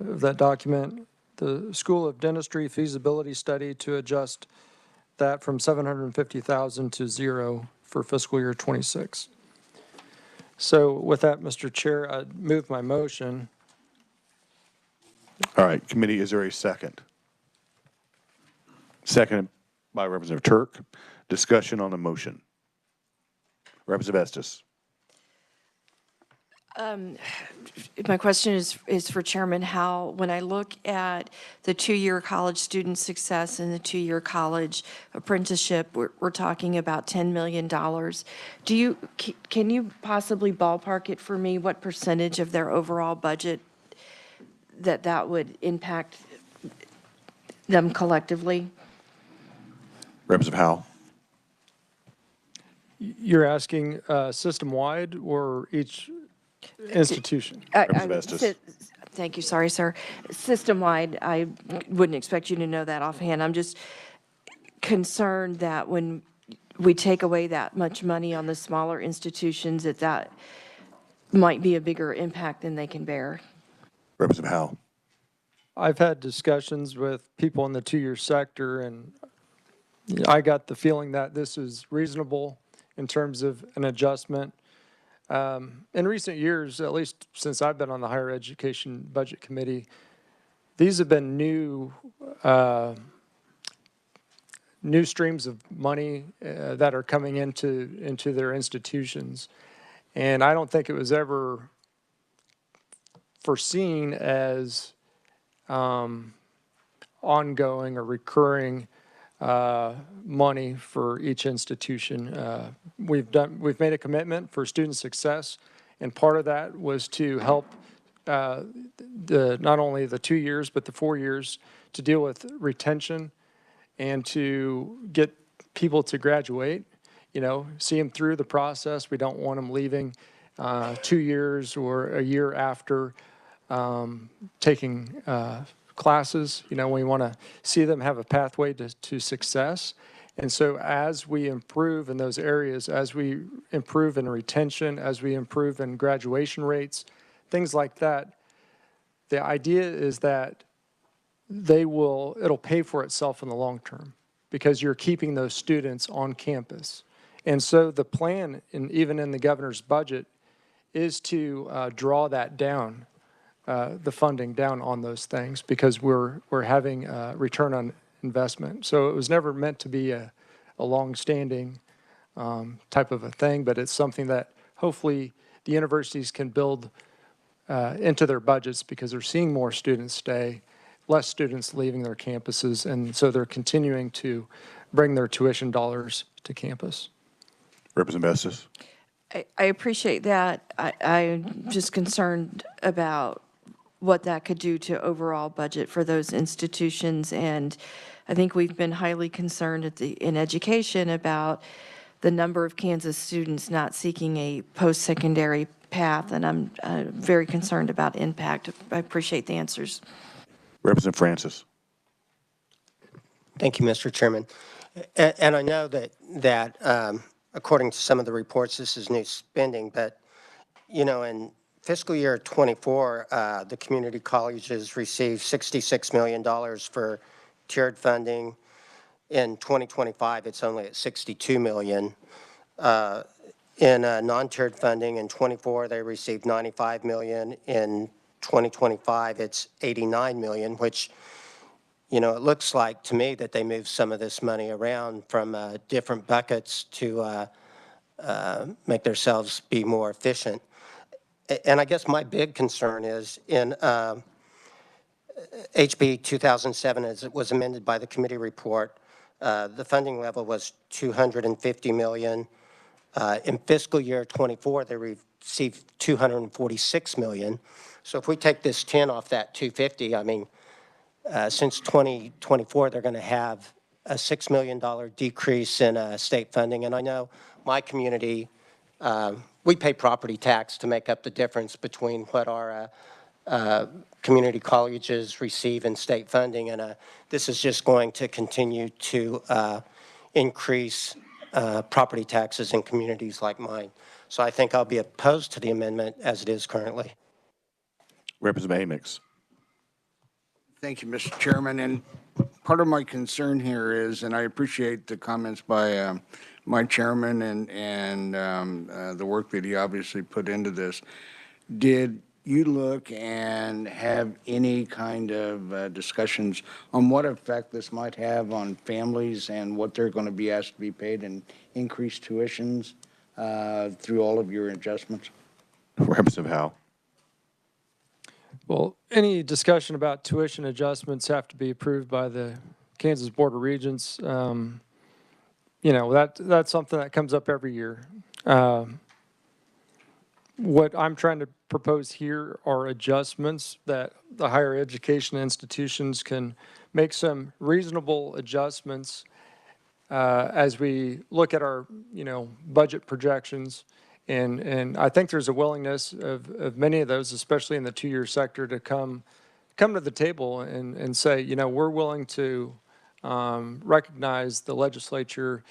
of that document, the School of Dentistry feasibility study to adjust that from 750,000 to 0 for fiscal year 26. So with that, Mr. Chair, I move my motion. All right, committee, is there a second? Seconded by Representative Turk. Discussion on the motion. Representative Estes. My question is for Chairman Howell. When I look at the two-year college student success and the two-year college apprenticeship, we're talking about $10 million. Can you possibly ballpark it for me, what percentage of their overall budget that would impact them collectively? Representative Howell. You're asking system-wide or each institution? Thank you, sorry, sir. System-wide, I wouldn't expect you to know that offhand. I'm just concerned that when we take away that much money on the smaller institutions, that might be a bigger impact than they can bear. Representative Howell. I've had discussions with people in the two-year sector, and I got the feeling that this is reasonable in terms of an adjustment. In recent years, at least since I've been on the Higher Education Budget Committee, these have been new streams of money that are coming into their institutions. And I don't think it was ever foreseen as ongoing or recurring money for each institution. We've made a commitment for student success, and part of that was to help not only the 2 years but the 4 years to deal with retention and to get people to graduate. See them through the process. We don't want them leaving 2 years or a year after taking classes. We want to see them have a pathway to success. And so as we improve in those areas, as we improve in retention, as we improve in graduation rates, things like that, the idea is that it'll pay for itself in the long term because you're keeping those students on campus. And so the plan, even in the governor's budget, is to draw that down, the funding down on those things because we're having a return on investment. So it was never meant to be a long-standing type of a thing, but it's something that hopefully the universities can build into their budgets because they're seeing more students stay, less students leaving their campuses, and so they're continuing to bring their tuition dollars to campus. Representative Estes. I appreciate that. I'm just concerned about what that could do to overall budget for those institutions. And I think we've been highly concerned in education about the number of Kansas students not seeking a post-secondary path, and I'm very concerned about impact. I appreciate the answers. Representative Francis. Thank you, Mr. Chairman. And I know that according to some of the reports, this is new spending, but, you know, in fiscal year 24, the community colleges received $66 million for tiered funding. In 2025, it's only at $62 million. In non-tiered funding in 24, they received $95 million. In 2025, it's $89 million, which, you know, it looks like to me that they moved some of this money around from different buckets to make themselves be more efficient. And I guess my big concern is in HB 2007, as it was amended by the committee report, the funding level was $250 million. In fiscal year 24, they received $246 million. So if we take this 10 off that 250, I mean, since 2024, they're going to have a $6 million decrease in state funding. And I know my community, we pay property tax to make up the difference between what our community colleges receive in state funding. And this is just going to continue to increase property taxes in communities like mine. So I think I'll be opposed to the amendment as it is currently. Representative Amix. Thank you, Mr. Chairman. And part of my concern here is, and I appreciate the comments by my chairman and the work that he obviously put into this. Did you look and have any kind of discussions on what effect this might have on families and what they're going to be asked to be paid in increased tuitions through all of your adjustments? Representative Howe. Well, any discussion about tuition adjustments have to be approved by the Kansas Board of Regents. You know, that's something that comes up every year. What I'm trying to propose here are adjustments that the higher education institutions can make some reasonable adjustments as we look at our, you know, budget projections. And I think there's a willingness of many of those, especially in the two-year sector, to come to the table and say, you know, we're willing to recognize the legislature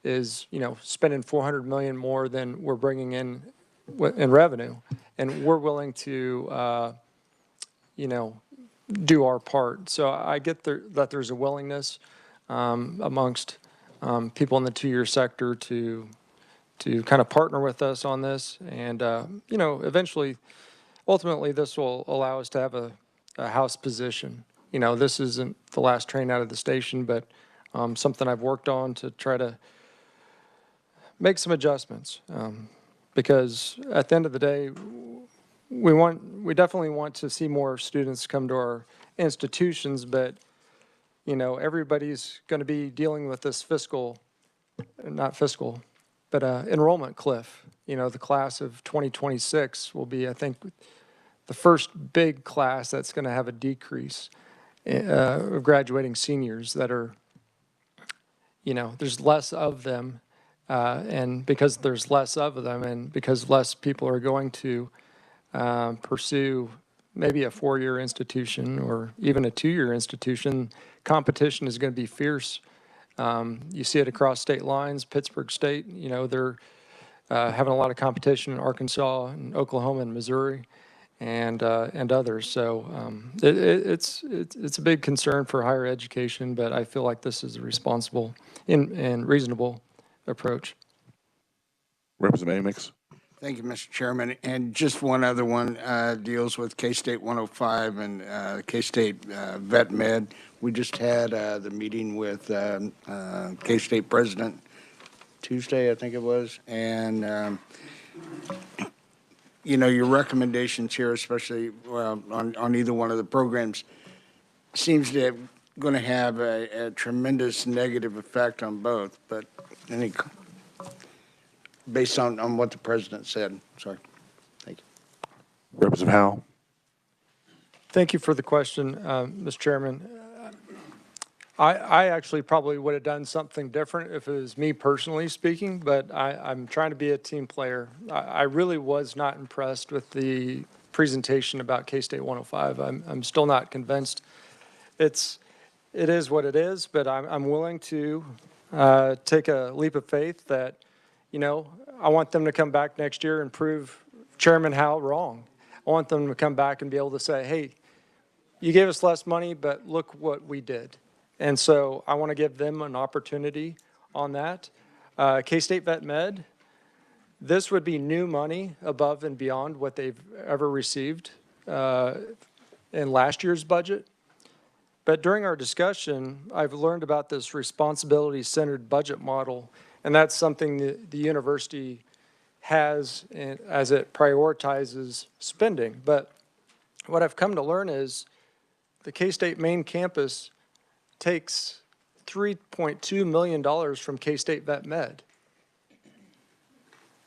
is, you know, spending $400 million more than we're bringing in revenue, and we're willing to, you know, do our part. So I get that there's a willingness amongst people in the two-year sector to kind of partner with us on this. And, you know, eventually, ultimately, this will allow us to have a House position. You know, this isn't the last train out of the station, but something I've worked on to try to make some adjustments. Because at the end of the day, we definitely want to see more students come to our institutions, but, you know, everybody's going to be dealing with this enrollment cliff. You know, the class of 2026 will be, I think, the first big class that's going to have a decrease of graduating seniors that are, you know, there's less of them. And because there's less of them and because less people are going to pursue maybe a four-year institution or even a two-year institution, competition is going to be fierce. You see it across state lines. Pittsburgh State, you know, they're having a lot of competition in Arkansas and Oklahoma and Missouri and others. So it's a big concern for higher education, but I feel like this is a responsible and reasonable approach. Representative Amix. Thank you, Mr. Chairman. And just one other one deals with K-State 105 and K-State Vet Med. We just had the meeting with K-State President Tuesday, I think it was. And, you know, your recommendations here, especially on either one of the programs, seems to going to have a tremendous negative effect on both. But any based on what the president said. Sorry. Thank you. Representative Howe. Thank you for the question, Mr. Chairman. I actually probably would have done something different if it was me personally speaking, but I'm trying to be a team player. I really was not impressed with the presentation about K-State 105. I'm still not convinced. It is what it is, but I'm willing to take a leap of faith that, you know, I want them to come back next year and prove Chairman Howe wrong. I want them to come back and be able to say, hey, you gave us less money, but look what we did. And so I want to give them an opportunity on that. K-State Vet Med, this would be new money above and beyond what they've ever received in last year's budget. But during our discussion, I've learned about this responsibility-centered budget model, and that's something that the university has as it prioritizes spending. But what I've come to learn is the K-State main campus takes $3.2 million from K-State Vet Med.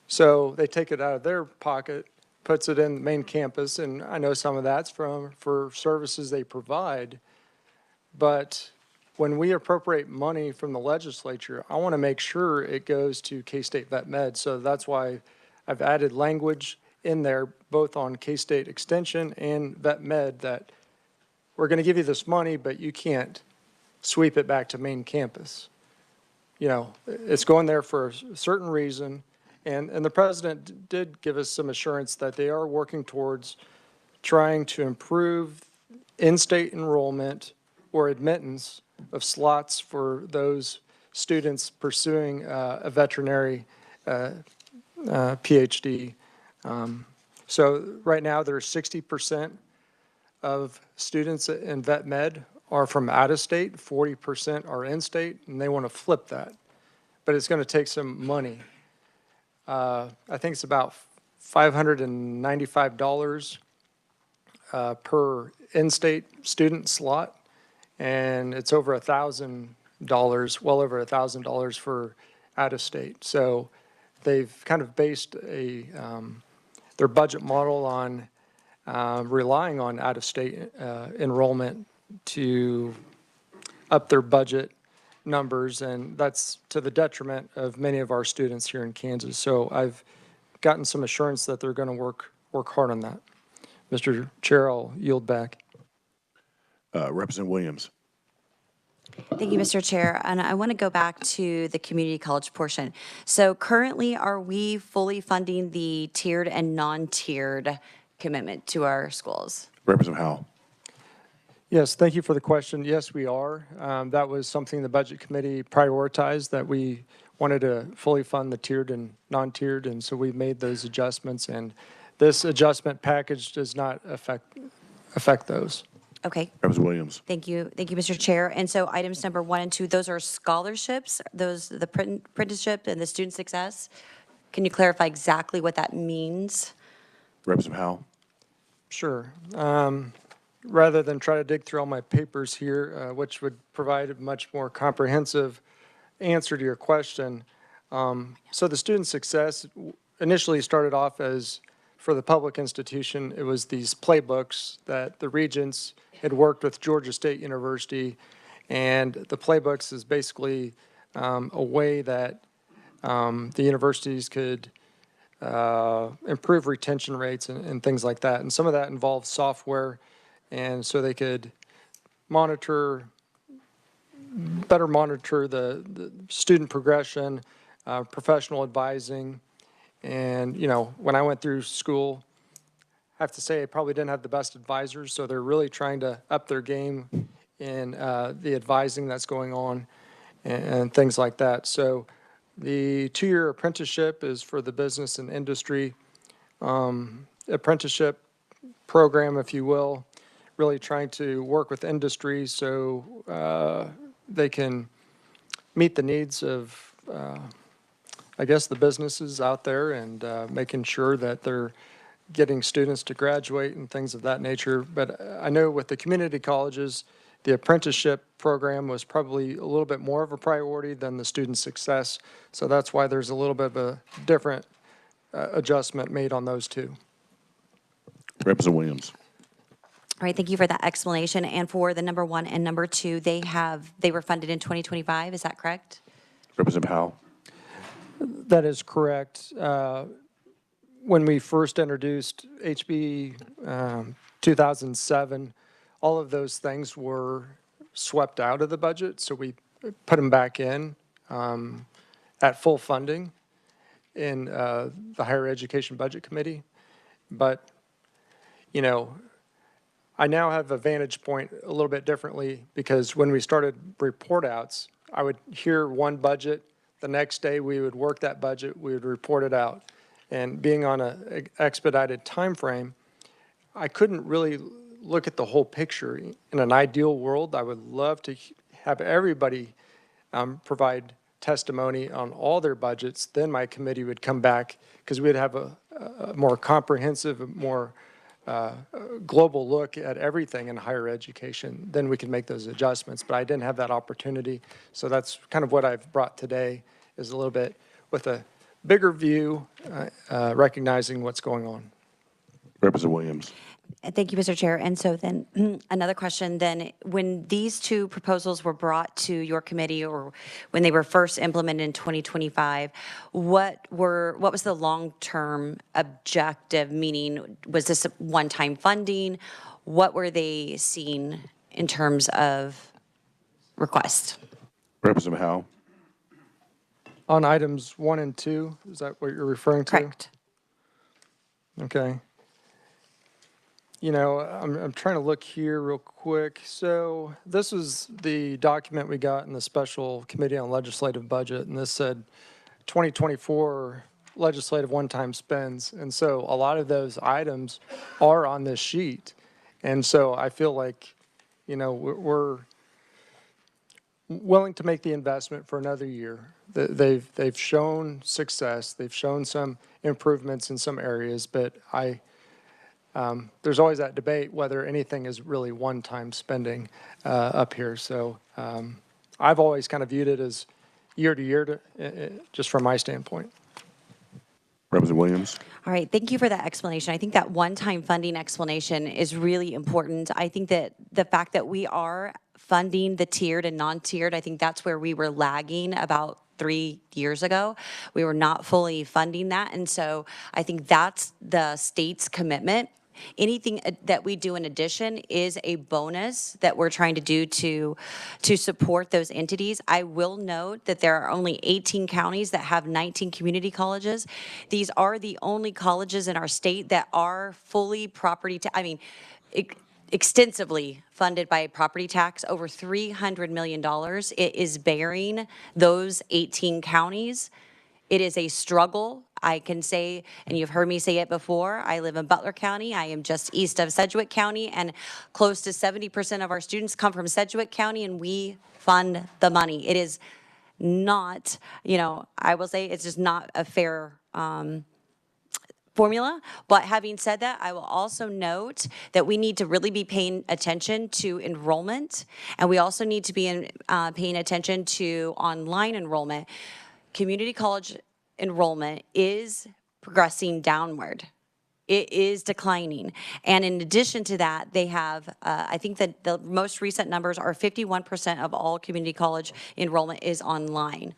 So they take it out of their pocket, puts it in the main campus, and I know some of that's for services they provide. But when we appropriate money from the legislature, I want to make sure it goes to K-State Vet Med. So that's why I've added language in there, both on K-State Extension and Vet Med, that we're going to give you this money, but you can't sweep it back to main campus. You know, it's going there for a certain reason. And the president did give us some assurance that they are working towards trying to improve in-state enrollment or admittance of slots for those students pursuing a veterinary PhD. So right now there's 60% of students in Vet Med are from out of state, 40% are in state, and they want to flip that. But it's going to take some money. I think it's about $595 per in-state student slot, and it's over $1,000, well over $1,000 for out of state. So they've kind of based their budget model on relying on out-of-state enrollment to up their budget numbers, and that's to the detriment of many of our students here in Kansas. So I've gotten some assurance that they're going to work hard on that. Mr. Chair, I'll yield back. Representative Williams. Thank you, Mr. Chair. And I want to go back to the community college portion. So currently, are we fully funding the tiered and non-tiered commitment to our schools? Representative Howe. Yes, thank you for the question. Yes, we are. That was something the Budget Committee prioritized, that we wanted to fully fund the tiered and non-tiered, and so we made those adjustments. And this adjustment package does not affect those. Okay. Representative Williams. Thank you, Mr. Chair. And so items number 1 and 2, those are scholarships, those the apprenticeship and the student success. Can you clarify exactly what that means? Representative Howe. Sure. Rather than try to dig through all my papers here, which would provide a much more comprehensive answer to your question. So the student success initially started off as, for the public institution, it was these playbooks that the regents had worked with Georgia State University. And the playbooks is basically a way that the universities could improve retention rates and things like that. And some of that involves software, and so they could better monitor the student progression, professional advising. And, you know, when I went through school, I have to say I probably didn't have the best advisors, so they're really trying to up their game in the advising that's going on and things like that. So the 2-year apprenticeship is for the business and industry apprenticeship program, if you will, really trying to work with industry so they can meet the needs of, I guess, the businesses out there, and making sure that they're getting students to graduate and things of that nature. But I know with the community colleges, the apprenticeship program was probably a little bit more of a priority than the student success. So that's why there's a little bit of a different adjustment made on those two. Representative Williams. All right, thank you for that explanation. And for the number 1 and number 2, they were funded in 2025, is that correct? Representative Howell? That is correct. When we first introduced HB 2007, all of those things were swept out of the budget, so we put them back in at full funding in the Higher Education Budget Committee. But, you know, I now have a vantage point a little bit differently because when we started report outs, I would hear one budget. The next day, we would work that budget, we would report it out. And being on an expedited time frame, I couldn't really look at the whole picture. In an ideal world, I would love to have everybody provide testimony on all their budgets. Then my committee would come back because we'd have a more comprehensive, more global look at everything in higher education. Then we can make those adjustments. But I didn't have that opportunity. So that's kind of what I've brought today, is a little bit with a bigger view, recognizing what's going on. Representative Williams? Thank you, Mr. Chair. And so then another question then, when these two proposals were brought to your committee or when they were first implemented in 2025, what was the long-term objective? Meaning, was this one-time funding? What were they seeing in terms of requests? Representative Howell? On items 1 and 2, is that what you're referring to? Correct. Okay. You know, I'm trying to look here real quick. So this is the document we got in the Special Committee on Legislative Budget, and this said 2024 legislative one-time spends. And so a lot of those items are on this sheet. And so I feel like, you know, we're willing to make the investment for another year. They've shown success. They've shown some improvements in some areas, but there's always that debate whether anything is really one-time spending up here. So I've always kind of viewed it as year to year, just from my standpoint. Representative Williams? All right, thank you for that explanation. I think that one-time funding explanation is really important. I think that the fact that we are funding the tiered and non-tiered, I think that's where we were lagging about 3 years ago. We were not fully funding that. And so I think that's the state's commitment. Anything that we do in addition is a bonus that we're trying to do to support those entities. I will note that there are only 18 counties that have 19 community colleges. These are the only colleges in our state that are fully extensively funded by property tax, over $300 million. It is bearing those 18 counties. It is a struggle. I can say, and you've heard me say it before, I live in Butler County. I am just east of Sedgwick County, and close to 70% of our students come from Sedgwick County, and we fund the money. It is not, you know, I will say it's just not a fair formula. But having said that, I will also note that we need to really be paying attention to enrollment, and we also need to be paying attention to online enrollment. Community college enrollment is progressing downward. It is declining. And in addition to that, they have, I think that the most recent numbers are 51% of all community college enrollment is online.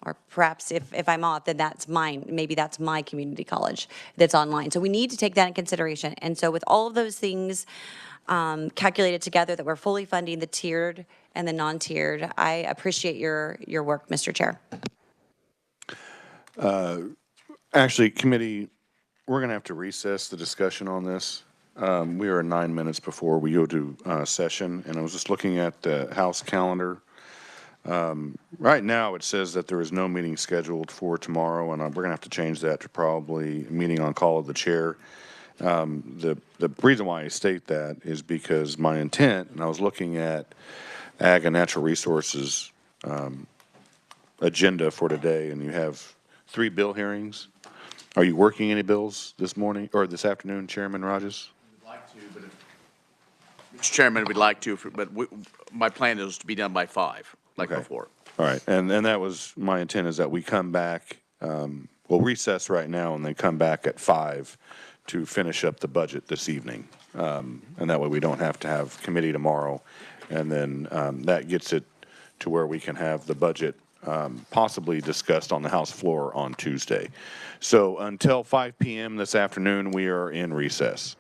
Or perhaps if I'm off, then that's mine. Maybe that's my community college that's online. So we need to take that in consideration. And so with all of those things calculated together, that we're fully funding the tiered and the non-tiered, I appreciate your work, Mr. Chair. Actually, committee, we're going to have to recess the discussion on this. We are 9 minutes before we go to session, and I was just looking at the House calendar. Right now, it says that there is no meeting scheduled for tomorrow, and we're going to have to change that to probably meeting on call of the chair. The reason why I state that is because my intent, and I was looking at Ag and Natural Resources agenda for today, and you have 3 bill hearings. Are you working any bills this morning or this afternoon, Chairman Rogers? We'd like to, but Mr. Chairman, we'd like to, but my plan is to be done by 5, like before. All right, and that was my intent, is that we come back, we'll recess right now and then come back at 5 to finish up the budget this evening. And that way we don't have to have committee tomorrow. And then that gets it to where we can have the budget possibly discussed on the House floor on Tuesday. So until 5 p.m. this afternoon, we are in recess.